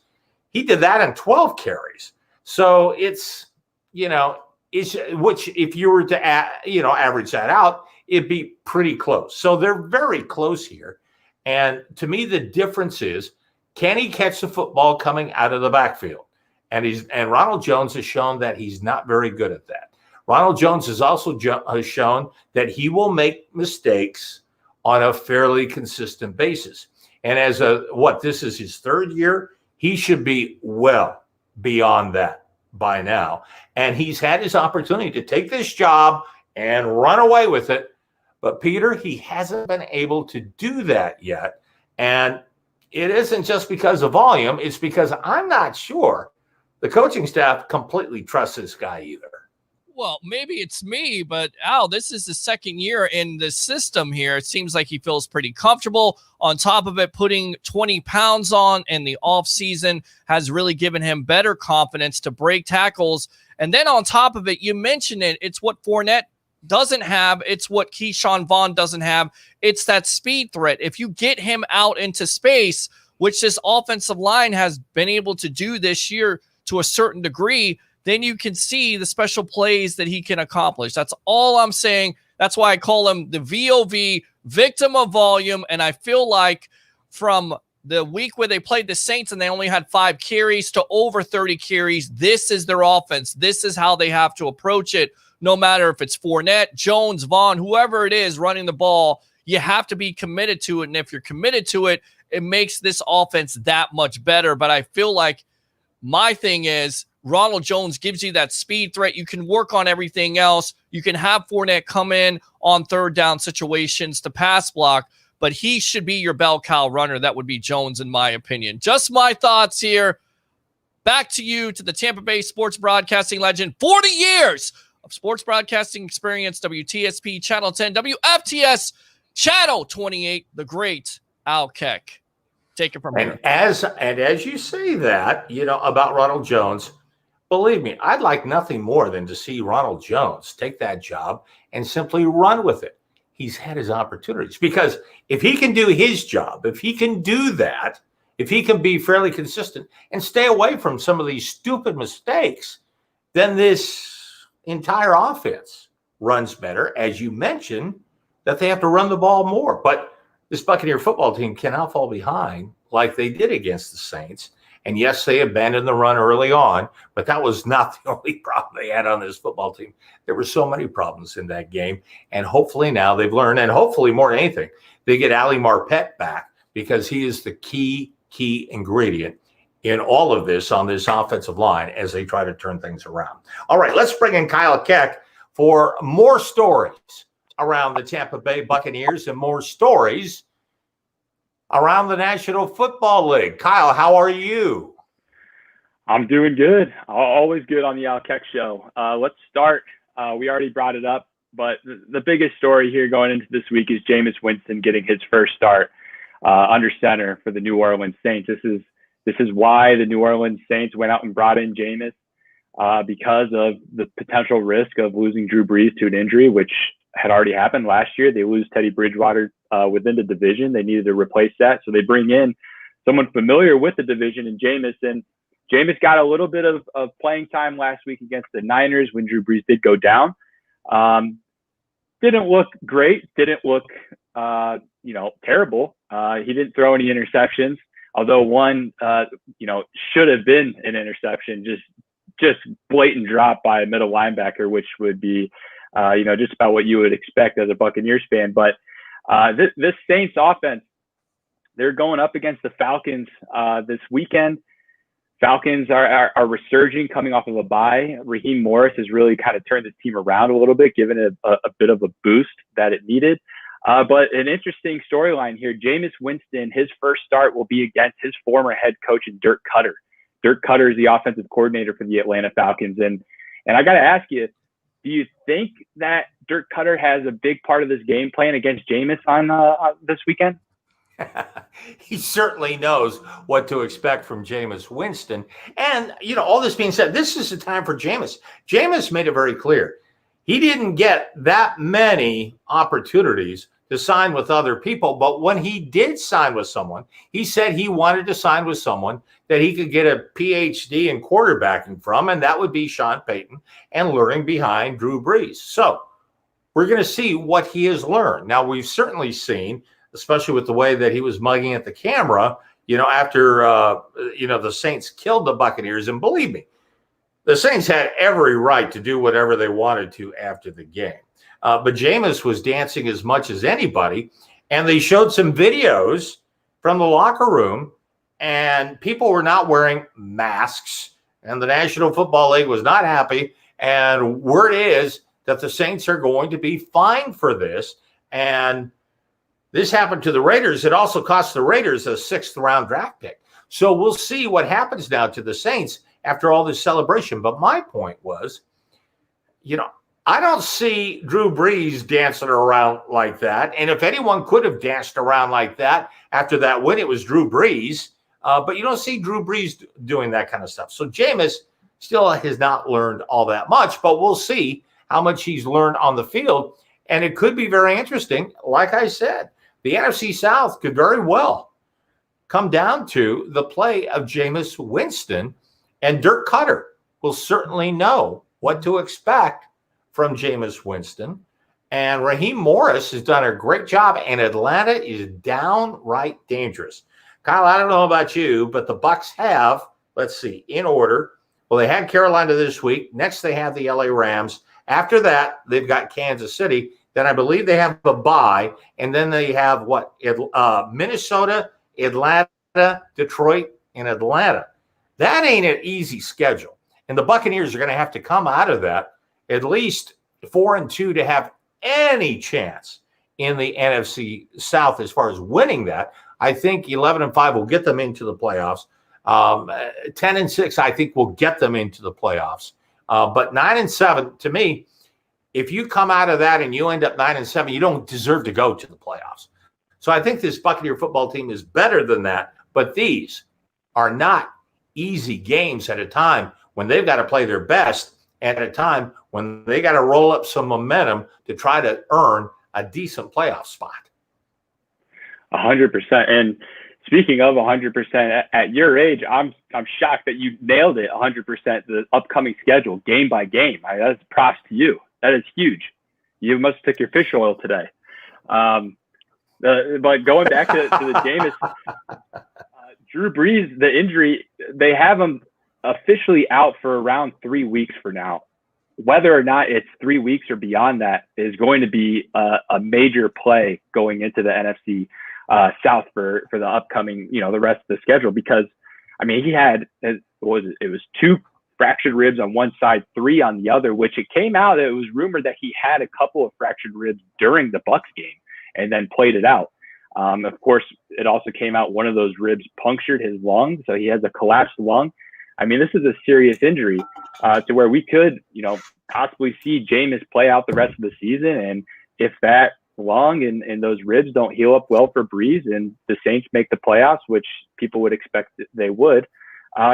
he did that in 12 carries. So it's, which if you were to, average that out, it'd be pretty close. So they're very close here. And to me, the difference is, can he catch the football coming out of the backfield? And Ronald Jones has shown that he's not very good at that. Ronald Jones has also shown that he will make mistakes on a fairly consistent basis. And as this is his 3rd year, he should be well beyond that by now. And he's had his opportunity to take this job and run away with it. But Peter, he hasn't been able to do that yet. And it isn't just because of volume. It's because I'm not sure the coaching staff completely trusts this guy either. Well, maybe it's me, but Al, this is the 2nd year in the system here. It seems like he feels pretty comfortable. On top of it, putting 20 pounds on in the offseason has really given him better confidence to break tackles. And then on top of it, you mentioned it, it's what Fournette doesn't have. It's what Keyshawn Vaughn doesn't have. It's that speed threat. If you get him out into space, which this offensive line has been able to do this year to a certain degree, then you can see the special plays that he can accomplish. That's all I'm saying. That's why I call him the VOV, victim of volume. And I feel like from the week where they played the Saints and they only had 5 carries to over 30 carries, this is their offense. This is how they have to approach it, no matter if it's Fournette, Jones, Vaughn, whoever it is running the ball. You have to be committed to it. And if you're committed to it, it makes this offense that much better. But I feel like my thing is Ronald Jones gives you that speed threat. You can work on everything else. You can have Fournette come in on third down situations to pass block, but he should be your bell cow runner. That would be Jones, in my opinion. Just my thoughts here. Back to you, to the Tampa Bay sports broadcasting legend. 40 years of sports broadcasting experience, WTSP, Channel 10, WFTS, Channel 28, the great Al Keck. Take it from here. And as you say that, about Ronald Jones, believe me, I'd like nothing more than to see Ronald Jones take that job and simply run with it. He's had his opportunities, because if he can do his job, if he can do that, if he can be fairly consistent and stay away from some of these stupid mistakes, then this entire offense runs better. As you mentioned, that they have to run the ball more. But this Buccaneer football team cannot fall behind like they did against the Saints. And yes, they abandoned the run early on, but that was not the only problem they had on this football team. There were so many problems in that game. And hopefully now they've learned, and hopefully more than anything, they get Ali Marpet back, because he is the key ingredient in all of this on this offensive line as they try to turn things around. All right, let's bring in Kyle Keck for more stories around the Tampa Bay Buccaneers and more stories around the National Football League. Kyle, how are you? I'm doing good. Always good on the Al Keck Show. Let's start. We already brought it up, but the biggest story here going into this week is Jameis Winston getting his first start under center for the New Orleans Saints. This is why the New Orleans Saints went out and brought in Jameis, because of the potential risk of losing Drew Brees to an injury, which had already happened last year. They lose Teddy Bridgewater within the division. They needed to replace that. So they bring in someone familiar with the division in Jameis. And Jameis got a little bit of playing time last week against the Niners when Drew Brees did go down. Didn't look great. Didn't look, terrible. He didn't throw any interceptions, although one, should have been an interception, just blatant drop by a middle linebacker, which would be, just about what you would expect as a Buccaneers fan. But this Saints offense, they're going up against the Falcons this weekend. Falcons are resurging, coming off of a bye. Raheem Morris has really kind of turned the team around a little bit, given it a bit of a boost that it needed. But an interesting storyline here, Jameis Winston, his first start will be against his former head coach, Dirk Cutter. Dirk Cutter is the offensive coordinator for the Atlanta Falcons. And I got to ask you, do you think that Dirk Cutter has a big part of this game plan against Jameis on this weekend? He certainly knows what to expect from Jameis Winston. And, all this being said, this is the time for Jameis. Jameis made it very clear. He didn't get that many opportunities to sign with other people, but when he did sign with someone, he said he wanted to sign with someone that he could get a PhD in quarterbacking from, and that would be Sean Payton, and learning behind Drew Brees. So we're going to see what he has learned. Now, we've certainly seen, especially with the way that he was mugging at the camera, after, the Saints killed the Buccaneers. And believe me, the Saints had every right to do whatever they wanted to after the game. But Jameis was dancing as much as anybody. And they showed some videos from the locker room, and people were not wearing masks. And the National Football League was not happy. And word is that the Saints are going to be fined for this. And this happened to the Raiders. It also cost the Raiders a 6th-round draft pick. So we'll see what happens now to the Saints after all this celebration. But my point was, I don't see Drew Brees dancing around like that. And if anyone could have danced around like that after that win, it was Drew Brees. But you don't see Drew Brees doing that kind of stuff. So Jameis still has not learned all that much, but we'll see how much he's learned on the field. And it could be very interesting. Like I said, the NFC South could very well come down to the play of Jameis Winston, and Dirk Cutter will certainly know what to expect from Jameis Winston. And Raheem Morris has done a great job, and Atlanta is downright dangerous. Kyle, I don't know about you, but the Bucs have, let's see, in order. Well, they had Carolina this week. Next, they have the LA Rams. After that, they've got Kansas City. Then I believe they have a bye, and then they have what? Minnesota, Atlanta, Detroit, and Atlanta. That ain't an easy schedule. And the Buccaneers are going to have to come out of that at least 4-2 to have any chance in the NFC South as far as winning that. I think 11-5 will get them into the playoffs. 10-6, I think, will get them into the playoffs. But 9-7, to me, if you come out of that and you end up 9-7, you don't deserve to go to the playoffs. So I think this Buccaneer football team is better than that. But these are not easy games at a time when they've got to play their best, and at a time when they got to roll up some momentum to try to earn a decent playoff spot. 100%. And speaking of 100%, at your age, I'm shocked that you nailed it 100%, the upcoming schedule, game by game. That's props to you. That is huge. You must have took your fish oil today. But going back to the Jameis, Drew Brees, the injury, they have him officially out for around 3 weeks for now. Whether or not it's 3 weeks or beyond that is going to be a major play going into the NFC South for the upcoming, the rest of the schedule. Because, I mean, he had, it was 2 fractured ribs on one side, 3 on the other, which it came out, it was rumored that he had a couple of fractured ribs during the Bucs game and then played it out. Of course, it also came out one of those ribs punctured his lung, so he has a collapsed lung. I mean, this is a serious injury to where we could, possibly see Jameis play out the rest of the season. And if that lung and those ribs don't heal up well for Brees and the Saints make the playoffs, which people would expect they would,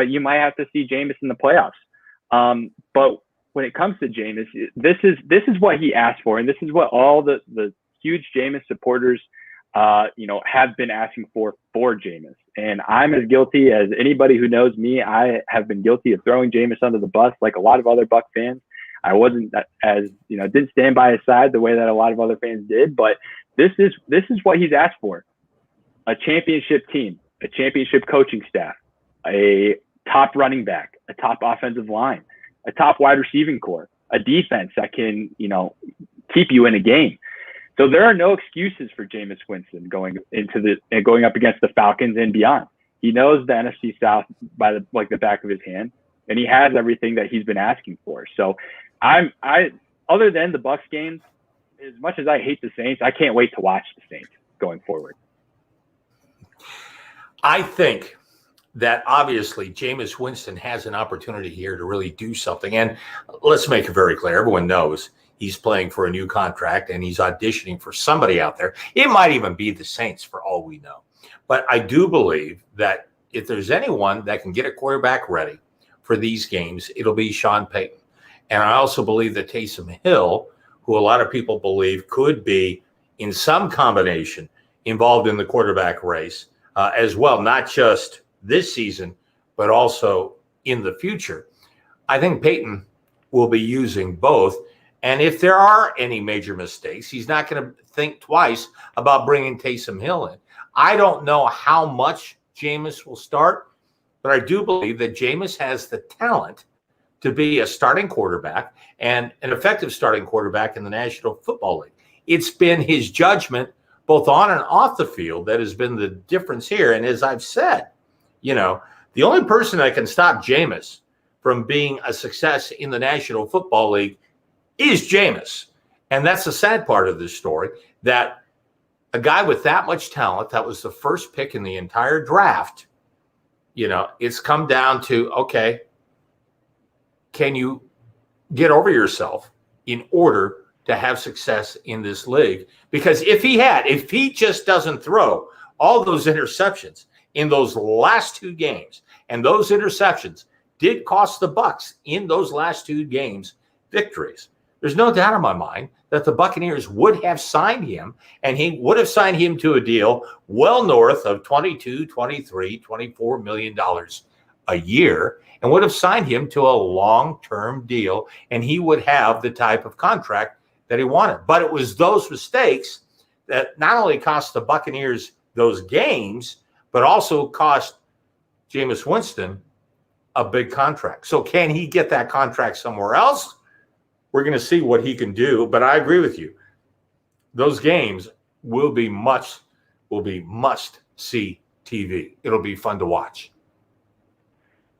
you might have to see Jameis in the playoffs. But when it comes to Jameis, this is what he asked for, and this is what all the huge Jameis supporters have been asking for Jameis. And I'm as guilty as anybody who knows me. I have been guilty of throwing Jameis under the bus like a lot of other Bucs fans. I wasn't as, didn't stand by his side the way that a lot of other fans did, but this is what he's asked for. A championship team, a championship coaching staff, a top running back, a top offensive line, a top wide receiving core, a defense that can, keep you in a game. So there are no excuses for Jameis Winston going up against the Falcons and beyond. He knows the NFC South by the back of his hand, and he has everything that he's been asking for. So I other than the Bucs games, as much as I hate the Saints, I can't wait to watch the Saints going forward. I think that obviously Jameis Winston has an opportunity here to really do something. And let's make it very clear. Everyone knows he's playing for a new contract and he's auditioning for somebody out there. It might even be the Saints for all we know. But I do believe that if there's anyone that can get a quarterback ready for these games, it'll be Sean Payton. And I also believe that Taysom Hill, who a lot of people believe could be in some combination involved in the quarterback race as well, not just this season, but also in the future. I think Payton will be using both. And if there are any major mistakes, he's not going to think twice about bringing Taysom Hill in. I don't know how much Jameis will start, but I do believe that Jameis has the talent to be a starting quarterback and an effective starting quarterback in the National Football League. It's been his judgment, both on and off the field, that has been the difference here. And as I've said, the only person that can stop Jameis from being a success in the National Football League is Jameis. And that's the sad part of this story, that a guy with that much talent, that was the first pick in the entire draft, it's come down to, okay, can you get over yourself in order to have success in this league? Because if he just doesn't throw all those interceptions in those last 2 games, and those interceptions did cost the Bucs in those last 2 games victories, there's no doubt in my mind that the Buccaneers would have signed him, and he would have signed him to a deal well north of $22, $23, $24 million a year, and would have signed him to a long-term deal, and he would have the type of contract that he wanted. But it was those mistakes that not only cost the Buccaneers those games, but also cost Jameis Winston a big contract. So can he get that contract somewhere else? We're going to see what he can do. But I agree with you. Those games will be must-see TV. It'll be fun to watch.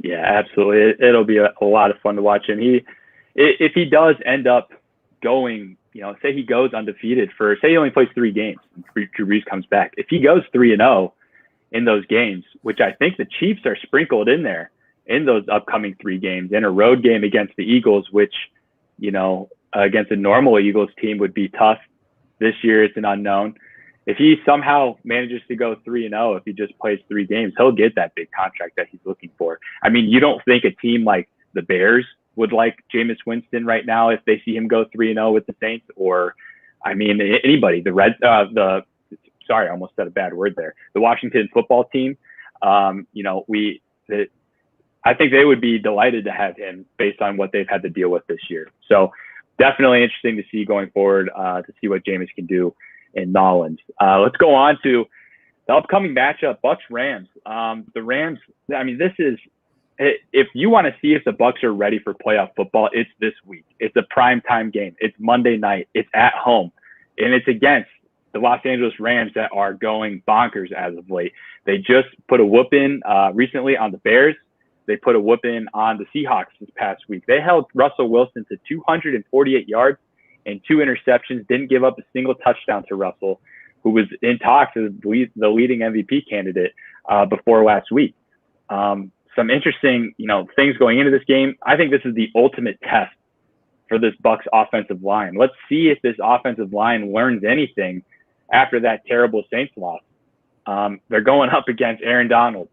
Yeah, absolutely. It'll be a lot of fun to watch. And if he does end up going, say he goes undefeated say he only plays 3 games and Drew Brees comes back. If he goes 3-0 in those games, which I think the Chiefs are sprinkled in there in those upcoming 3 games, and a road game against the Eagles, which, against a normal Eagles team would be tough. This year it's an unknown. If he somehow manages to go 3-0, if he just plays 3 games, he'll get that big contract that he's looking for. I mean, you don't think a team like the Bears would like Jameis Winston right now if they see him go 3-0 with the Saints, or, I mean, anybody, sorry, I almost said a bad word there. The Washington football team, I think they would be delighted to have him based on what they've had to deal with this year. So definitely interesting to see going forward, to see what Jameis can do in Nolans. Let's go on to the upcoming matchup, Bucs-Rams. The Rams, I mean, this is, if you want to see if the Bucs are ready for playoff football, it's this week. It's a primetime game. It's Monday night. It's at home. And it's against the Los Angeles Rams that are going bonkers as of late. They just put a whoop-in recently on the Bears. They put a whoop-in on the Seahawks this past week. They held Russell Wilson to 248 yards and 2 interceptions, didn't give up a single touchdown to Russell, who was in talks as the leading MVP candidate before last week. Some interesting, things going into this game. I think this is the ultimate test for this Bucs offensive line. Let's see if this offensive line learns anything after that terrible Saints loss. They're going up against Aaron Donald,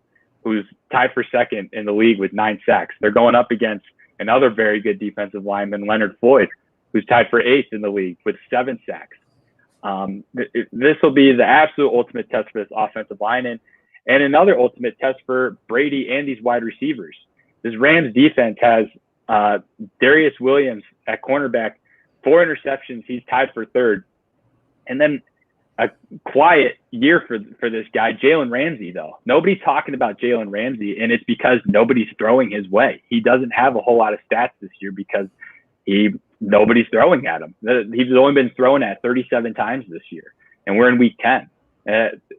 who's tied for second in the league with 9 sacks. They're going up against another very good defensive lineman, Leonard Floyd, who's tied for 8th in the league with 7 sacks. This will be the absolute ultimate test for this offensive line, and another ultimate test for Brady and these wide receivers. This Rams defense has Darius Williams at cornerback, 4 interceptions. He's tied for 3rd. And then a quiet year for this guy, Jalen Ramsey, though. Nobody's talking about Jalen Ramsey, and it's because nobody's throwing his way. He doesn't have a whole lot of stats this year because nobody's throwing at him. He's only been thrown at 37 times this year, and we're in week 10.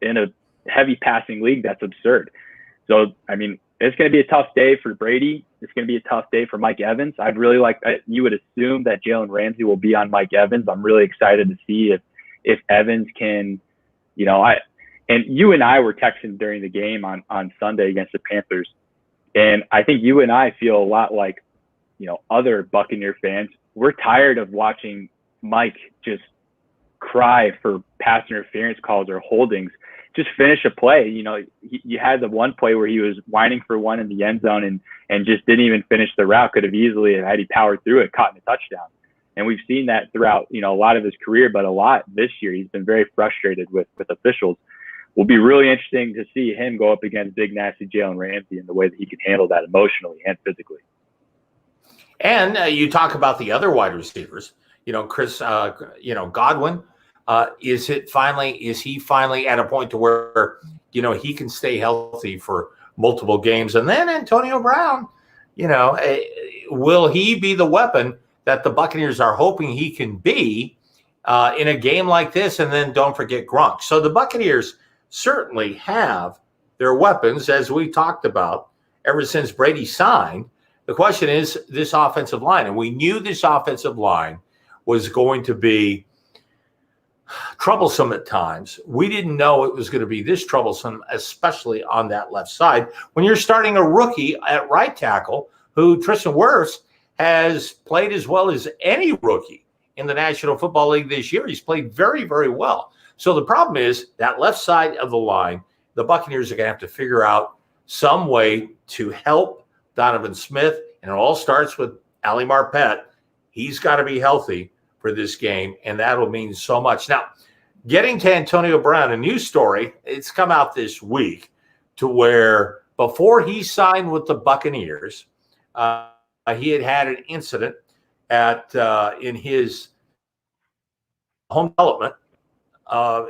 In a heavy passing league, that's absurd. So, I mean, it's going to be a tough day for Brady. It's going to be a tough day for Mike Evans. I'd really you would assume that Jalen Ramsey will be on Mike Evans. I'm really excited to see if Evans can, and you and I were texting during the game on Sunday against the Panthers. And I think you and I feel a lot like, other Buccaneer fans. We're tired of watching Mike just cry for pass interference calls or holdings. Just finish a play. You had the one play where he was whining for one in the end zone and just didn't even finish the route. Could have easily, had he powered through it, caught in a touchdown. And we've seen that throughout, a lot of his career, but a lot this year. He's been very frustrated with officials. Will be really interesting to see him go up against big, nasty Jalen Ramsey and the way that he can handle that emotionally and physically. And you talk about the other wide receivers, Chris, Godwin. Is he finally at a point to where, he can stay healthy for multiple games? And then Antonio Brown, will he be the weapon that the Buccaneers are hoping he can be in a game like this? And then don't forget Gronk. So the Buccaneers certainly have their weapons, as we talked about, ever since Brady signed. The question is this offensive line. And we knew this offensive line was going to be troublesome at times. We didn't know it was going to be this troublesome, especially on that left side. When you're starting a rookie at right tackle, who Tristan Wirfs has played as well as any rookie in the National Football League this year. He's played very, very well. So the problem is that left side of the line, the Buccaneers are going to have to figure out some way to help Donovan Smith, and it all starts with Ali Marpet. He's got to be healthy for this game, and that'll mean so much. Now, getting to Antonio Brown, a news story, it's come out this week to where before he signed with the Buccaneers, he had an incident in his home development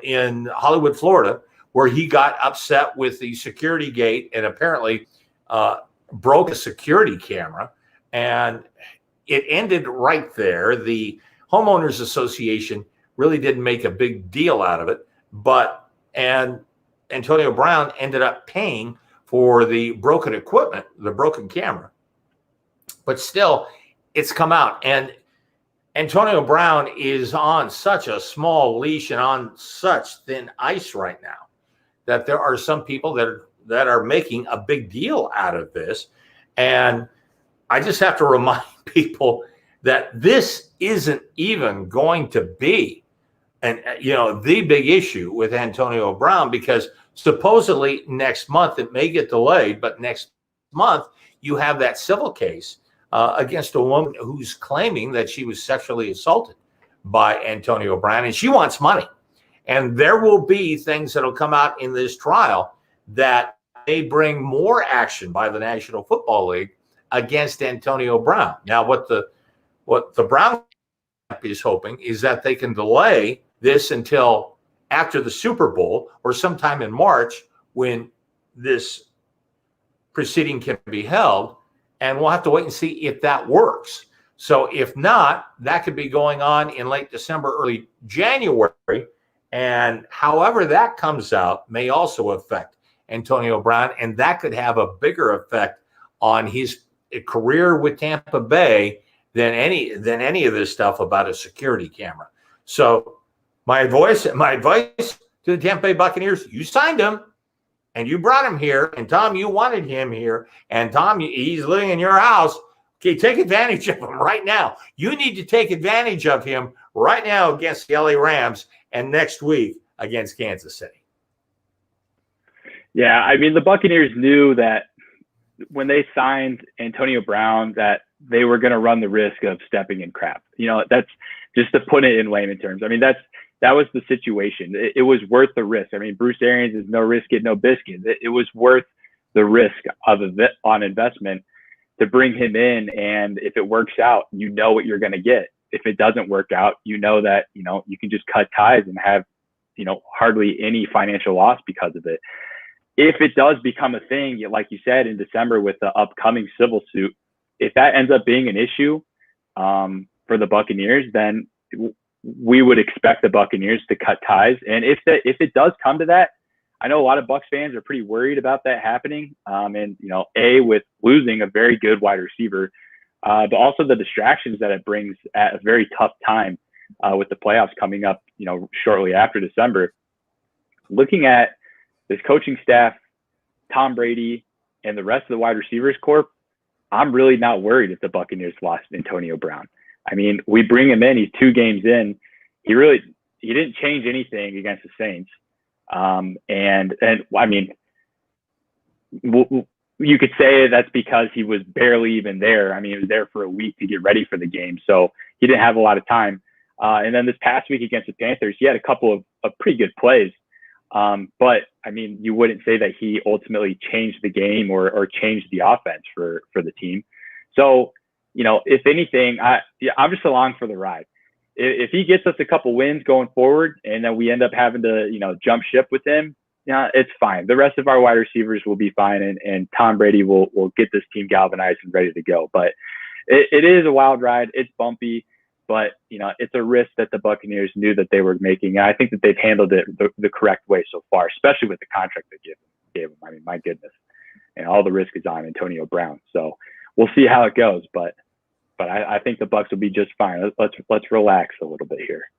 in Hollywood, Florida, where he got upset with the security gate and apparently broke a security camera. And it ended right there. The homeowners association really didn't make a big deal out of it, and Antonio Brown ended up paying for the broken equipment, the broken camera. But still, it's come out. And Antonio Brown is on such a small leash and on such thin ice right now that there are some people that are making a big deal out of this. And I just have to remind people that this isn't even going to be the big issue with Antonio Brown, because supposedly next month it may get delayed, but next month you have that civil case against a woman who's claiming that she was sexually assaulted by Antonio Brown, and she wants money. And there will be things that will come out in this trial that may bring more action by the National Football League against Antonio Brown. Now, what the Brown is hoping is that they can delay this until after the Super Bowl or sometime in March, when this proceeding can be held, and we'll have to wait and see if that works. So if not, that could be going on in late December, early January, and however that comes out may also affect Antonio Brown, and that could have a bigger effect on his career with Tampa Bay than any of this stuff about a security camera. So my advice to the Tampa Bay Buccaneers: you signed him and you brought him here, and Tom, you wanted him here, and Tom, he's living in your house. Okay, take advantage of him right now. You need to take advantage of him right now against the LA Rams and next week against Kansas City. Yeah, I mean, the Buccaneers knew that when they signed Antonio Brown that they were going to run the risk of stepping in crap. That's just to put it in layman terms. I mean, that was the situation. It was worth the risk. I mean, Bruce Arians is no risk it, no biscuit. It was worth the risk on investment to bring him in. And if it works out, you know what you're going to get. If it doesn't work out, you know that, you can just cut ties and have, hardly any financial loss because of it. If it does become a thing, like you said, in December with the upcoming civil suit, if that ends up being an issue for the Buccaneers, then we would expect the Buccaneers to cut ties. And if it does come to that, I know a lot of Bucs fans are pretty worried about that happening. And, with losing a very good wide receiver, but also the distractions that it brings at a very tough time with the playoffs coming up, shortly after December. Looking at this coaching staff, Tom Brady, and the rest of the wide receivers corps, I'm really not worried if the Buccaneers lost Antonio Brown. I mean, we bring him in, he's 2 games in. He didn't change anything against the Saints. And I mean, you could say that's because he was barely even there. I mean, he was there for a week to get ready for the game, so he didn't have a lot of time. And then this past week against the Panthers, he had a couple of pretty good plays. But I mean, you wouldn't say that he ultimately changed the game or changed the offense for the team. So, if anything, I'm just along for the ride. If he gets us a couple wins going forward and then we end up having to, jump ship with him, it's fine. The rest of our wide receivers will be fine. And Tom Brady will get this team galvanized and ready to go. But it is a wild ride. It's bumpy. But, it's a risk that the Buccaneers knew that they were making. And I think that they've handled it the correct way so far, especially with the contract they gave him. I mean, my goodness. And all the risk is on Antonio Brown. So we'll see how it goes. But I think the Bucs will be just fine. Let's relax a little bit here.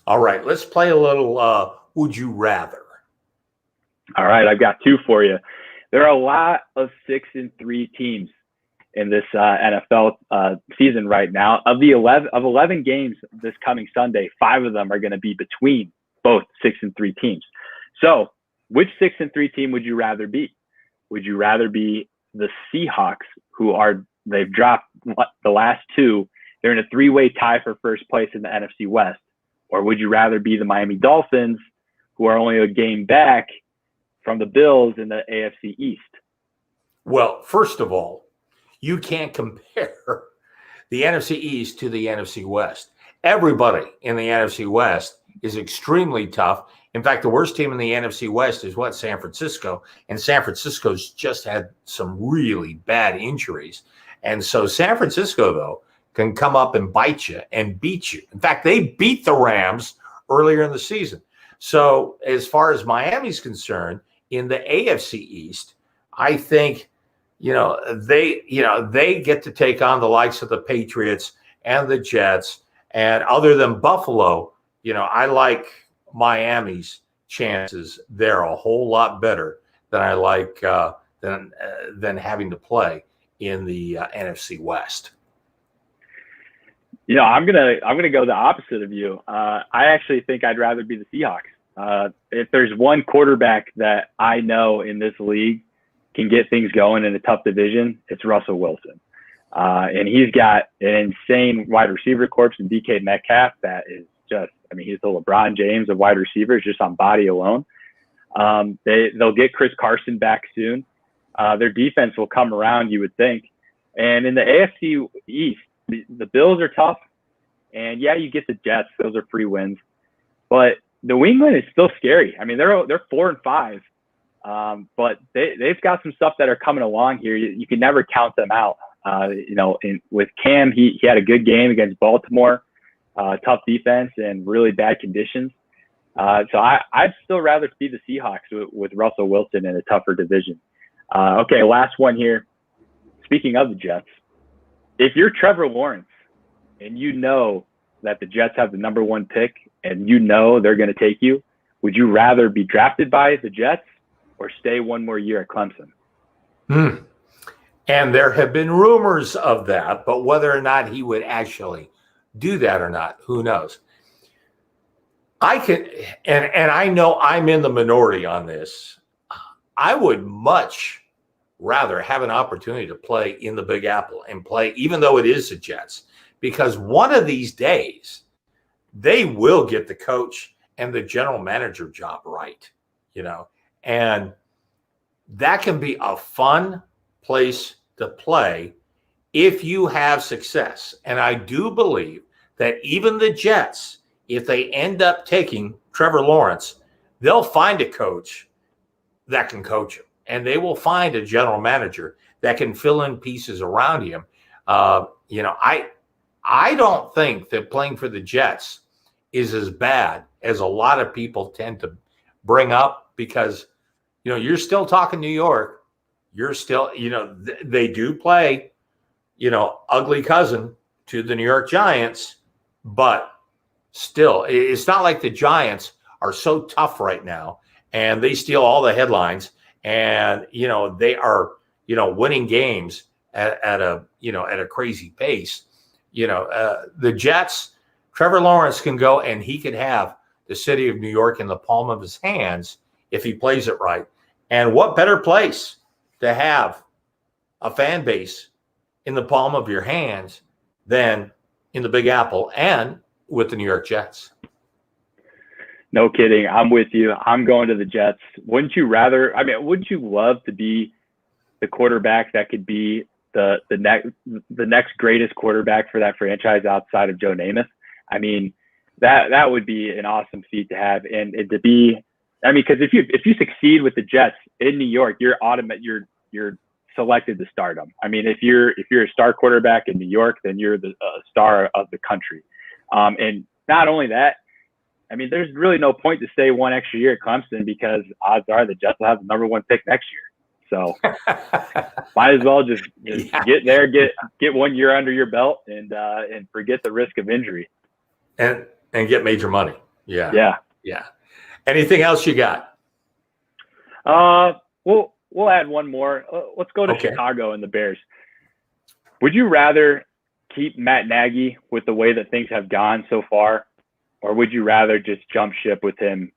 All right. Let's play a little Would You Rather. All right. I've got 2 for you. There are a lot of 6-3 teams in this NFL season right now. Of 11 games this coming Sunday, 5 of them are going to be between both 6-3 teams. So which 6-3 team would you rather be? Would you rather be the Seahawks, they've dropped the last 2? They're in a 3-way tie for first place in the NFC West. Or would you rather be the Miami Dolphins, who are only a game back from the Bills in the AFC East? Well, first of all, you can't compare the NFC East to the NFC West. everybody in the NFC West is extremely tough. In fact, the worst team in the NFC West is what? San Francisco. And San Francisco's just had some really bad injuries. And so San Francisco, though, can come up and bite you and beat you. In fact, they beat the Rams earlier in the season. So as far as Miami's concerned, in the AFC East, I think, they get to take on the likes of the Patriots and the Jets. And other than Buffalo, I like Miami's chances there a whole lot better than I like than having to play in the NFC West. I'm gonna go the opposite of you. I actually think I'd rather be the Seahawks. If there's one quarterback that I know in this league can get things going in a tough division, it's Russell Wilson. And he's got an insane wide receiver corps in DK Metcalf that is just, he's the LeBron James of wide receivers just on body alone. They'll get Chris Carson back soon. Their defense will come around, you would think. And in the AFC East, the Bills are tough. And yeah, you get the Jets; those are free wins. But New England is still scary. They're 4-5, but they've got some stuff that are coming along here. You can never count them out. With Cam, he had a good game against Baltimore. Tough defense and really bad conditions. So I'd still rather see the Seahawks with Russell Wilson in a tougher division. Okay, last one here. Speaking of the Jets, if you're Trevor Lawrence and you know that the Jets have the number 1 pick and you know they're going to take you, would you rather be drafted by the Jets or stay one more year at Clemson? And there have been rumors of that, but whether or not he would actually do that or not, who knows? I can, and I know I'm in the minority on this. I would much rather have an opportunity to play in the Big Apple and play, even though it is the Jets, because one of these days they will get the coach and the general manager job right, and that can be a fun place to play if you have success. And I do believe that even the Jets, if they end up taking Trevor Lawrence, they'll find a coach that can coach him, and they will find a general manager that can fill in pieces around him. I don't think that playing for the Jets is as bad as a lot of people tend to bring up, because, you're still talking New York. You're still, they do play, ugly cousin to the New York Giants, but still, it's not like the Giants are so tough right now and they steal all the headlines, and, they are, winning games at a crazy pace. The Jets, Trevor Lawrence can go and he could have the city of New York in the palm of his hands if he plays it right. And what better place to have a fan base in the palm of your hands than in the Big Apple and with the New York Jets? No kidding. I'm with you. I'm going to the Jets. Wouldn't you wouldn't you love to be the quarterback that could be the next greatest quarterback for that franchise outside of Joe Namath? That would be an awesome feat to have, and to be. Because if you succeed with the Jets in New York, you're selected to stardom. If you're a star quarterback in New York, then you're the star of the country. And not only that, there's really no point to stay one extra year at Clemson, because odds are the Jets will have the number 1 pick next year. So might as well just get there, get 1 year under your belt, and forget the risk of injury. And get major money. Yeah. Anything else you got? We'll add one more. Let's go to Chicago and the Bears. Would you rather keep Matt Nagy with the way that things have gone so far, or would you rather just jump ship with him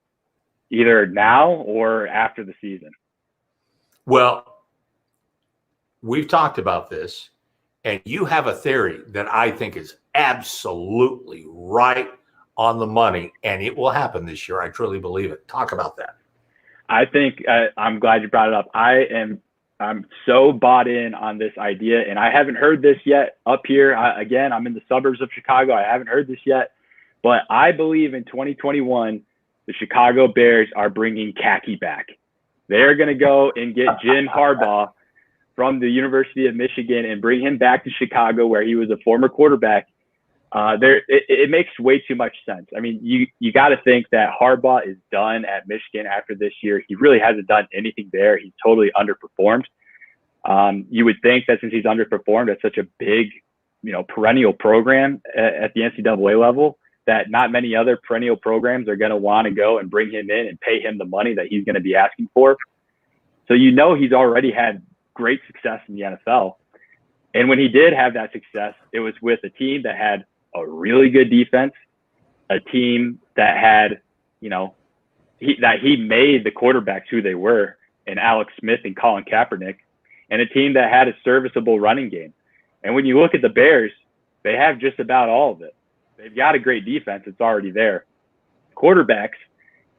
either now or after the season? Well, we've talked about this, and you have a theory that I think is absolutely right on the money, and it will happen this year. I truly believe it. Talk about that. I think I'm glad you brought it up. I'm so bought in on this idea, and I haven't heard this yet up here. I'm in the suburbs of Chicago. I haven't heard this yet, But I believe in 2021, the Chicago Bears are bringing Keck back. They're going to go and get Jim Harbaugh from the University of Michigan and bring him back to Chicago, where he was a former quarterback. It makes way too much sense. I mean, you got to think that Harbaugh is done at Michigan after this year. He really hasn't done anything there. He's totally underperformed. You would think that since he's underperformed at such a big, perennial program at the NCAA level, that not many other perennial programs are going to want to go and bring him in and pay him the money that he's going to be asking for. So he's already had great success in the NFL. And when he did have that success, it was with a team that had a really good defense, a team that had, he made the quarterbacks who they were, and Alex Smith and Colin Kaepernick, and a team that had a serviceable running game. And when you look at the Bears, they have just about all of it. They've got a great defense. It's already there. Quarterbacks,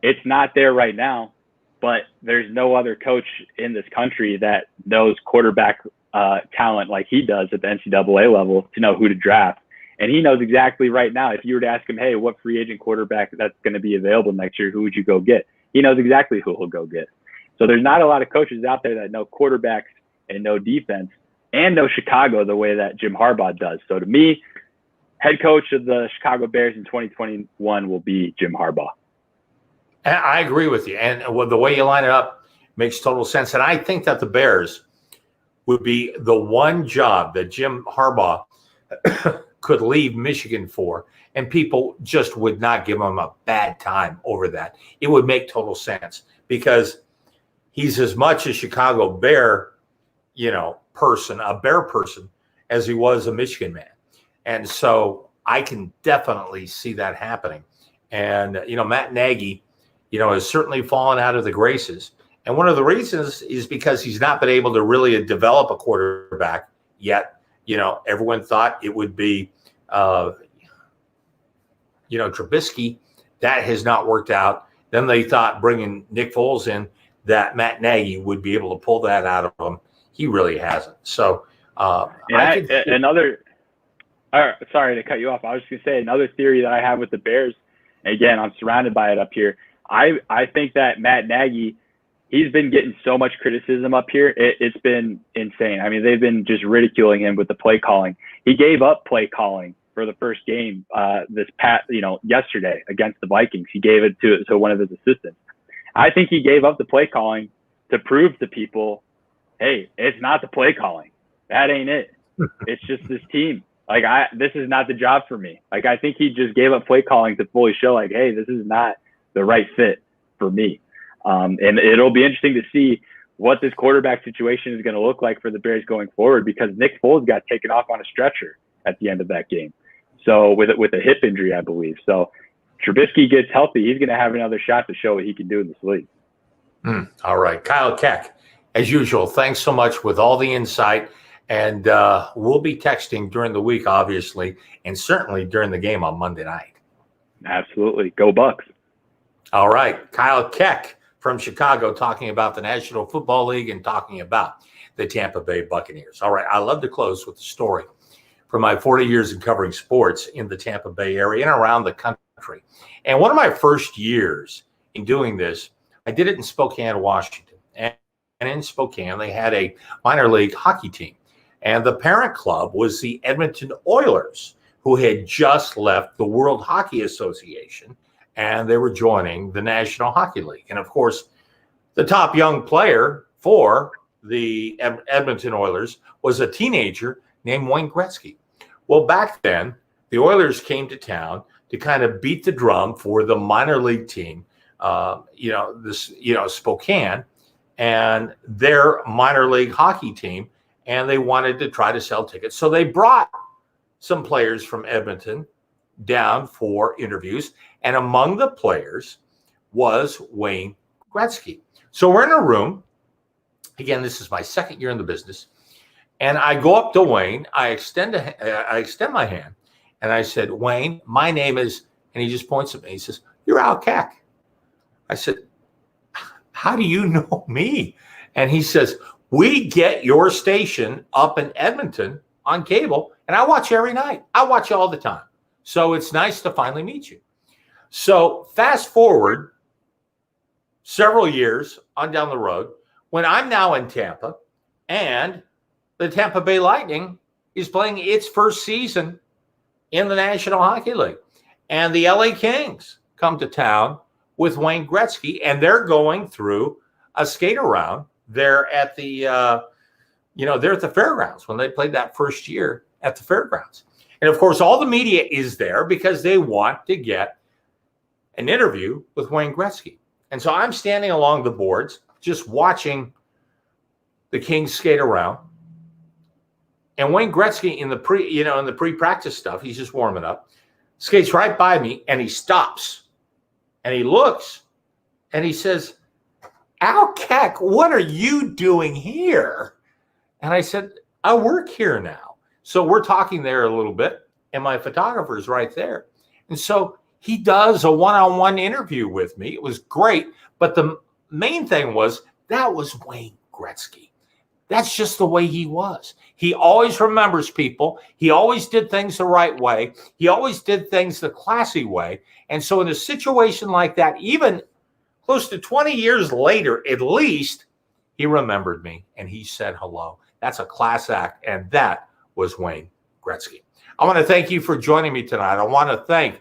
it's not there right now, but there's no other coach in this country that knows quarterback talent like he does at the NCAA level to know who to draft. And he knows exactly right now, if you were to ask him, hey, what free agent quarterback that's going to be available next year, who would you go get? He knows exactly who he'll go get. So there's not a lot of coaches out there that know quarterbacks and know defense and know Chicago the way that Jim Harbaugh does. So to me, head coach of the Chicago Bears in 2021 will be Jim Harbaugh. And I agree with you. And the way you line it up makes total sense. And I think that the Bears would be the one job that Jim Harbaugh could leave Michigan for, and people just would not give him a bad time over that. It would make total sense because he's as much a Chicago Bear, a Bear person, as he was a Michigan man. And so I can definitely see that happening. And, Matt Nagy, has certainly fallen out of the graces. And one of the reasons is because he's not been able to really develop a quarterback yet. Everyone thought it would be, Trubisky. That has not worked out. Then they thought bringing Nick Foles in, that Matt Nagy would be able to pull that out of him. He really hasn't. So, sorry to cut you off. I was just going to say another theory that I have with the Bears. And again, I'm surrounded by it up here. I think that Matt Nagy, he's been getting so much criticism up here. It's been insane. I mean, they've been just ridiculing him with the play calling. He gave up play calling for the first game yesterday against the Vikings. He gave it to one of his assistants. I think he gave up the play calling to prove to people, hey, it's not the play calling. That ain't it. It's just this team. This is not the job for me. I think he just gave up play calling to fully show, hey, this is not the right fit for me. And it'll be interesting to see what this quarterback situation is going to look like for the Bears going forward, because Nick Foles got taken off on a stretcher at the end of that game. So with a hip injury, I believe. So Trubisky gets healthy, he's going to have another shot to show what he can do in this league. All right. Kyle Keck, as usual, thanks so much with all the insight. And we'll be texting during the week, obviously, and certainly during the game on Monday night. Absolutely. Go Bucs. All right. Kyle Keck from Chicago talking about the National Football League and talking about the Tampa Bay Buccaneers. All right. I love to close with a story from my 40 years in covering sports in the Tampa Bay area and around the country. And one of my first years in doing this, I did it in Spokane, Washington. And in Spokane, they had a minor league hockey team. And the parent club was the Edmonton Oilers, who had just left the World Hockey Association, and they were joining the National Hockey League. And of course, the top young player for the Edmonton Oilers was a teenager named Wayne Gretzky. Well, back then, the Oilers came to town to kind of beat the drum for the minor league team, Spokane, and their minor league hockey team. And they wanted to try to sell tickets. So they brought some players from Edmonton down for interviews. And among the players was Wayne Gretzky. So we're in a room. Again, this is my second year in the business. And I go up to Wayne. I extend my hand. And I said, Wayne, my name is, and he just points at me. He says, you're Al Keck. I said, how do you know me? And he says, we get your station up in Edmonton on cable, and I watch every night. I watch all the time. So it's nice to finally meet you. So fast forward several years on down the road when I'm now in Tampa and the Tampa Bay Lightning is playing its first season in the National Hockey League. And the LA Kings come to town with Wayne Gretzky, and they're going through a skate around there at the, they're at the fairgrounds when they played that first year at the fairgrounds. And of course, all the media is there because they want to get an interview with Wayne Gretzky. And so I'm standing along the boards, just watching the Kings skate around. And Wayne Gretzky in the pre-practice stuff, he's just warming up, skates right by me and he stops and he looks and he says, "Al Keck, what are you doing here?" And I said, "I work here now." So we're talking there a little bit and my photographer's right there. And so he does a one-on-one interview with me. It was great. But the main thing was that was Wayne Gretzky. That's just the way he was. He always remembers people. He always did things the right way. He always did things the classy way. And so in a situation like that, even close to 20 years later, at least, he remembered me and he said hello. That's a class act. And that was Wayne Gretzky. I want to thank you for joining me tonight. I want to thank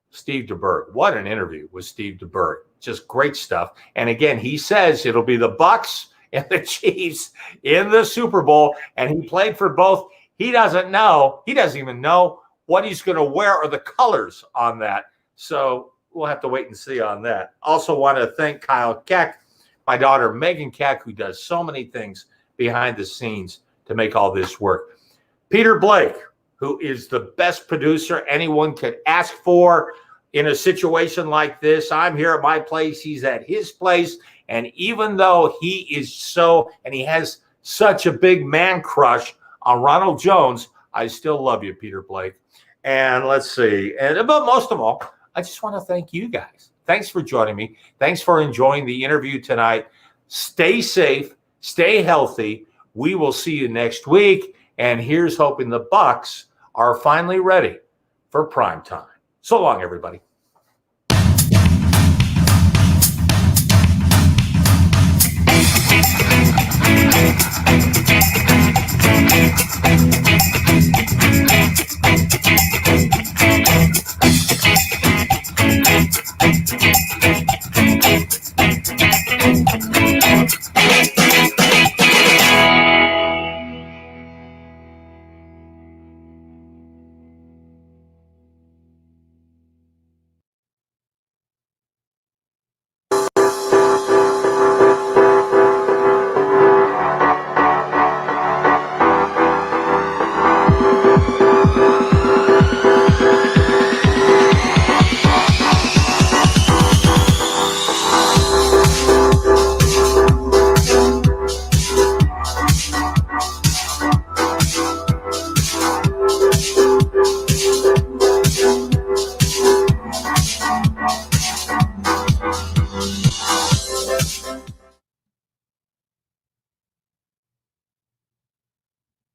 Steve DeBerg. What an interview with Steve DeBerg. Just great stuff. And again, he says it'll be the Bucs and the Chiefs in the Super Bowl, and he played for both. He doesn't know. He doesn't even know what he's going to wear or the colors on that. So we'll have to wait and see on that. Also want to thank Kyle Keck, my daughter Megan Keck, who does so many things behind the scenes to make all this work. Peter Blake, who is the best producer anyone could ask for in a situation like this. I'm here at my place. He's at his place. And even though he has such a big man crush on Ronald Jones, I still love you, Peter Blake. And let's see. But most of all, I just want to thank you guys. Thanks for joining me. Thanks for enjoying the interview tonight. Stay safe. Stay healthy. We will see you next week. And here's hoping the Bucs are finally ready for prime time. So long, everybody. Thank you.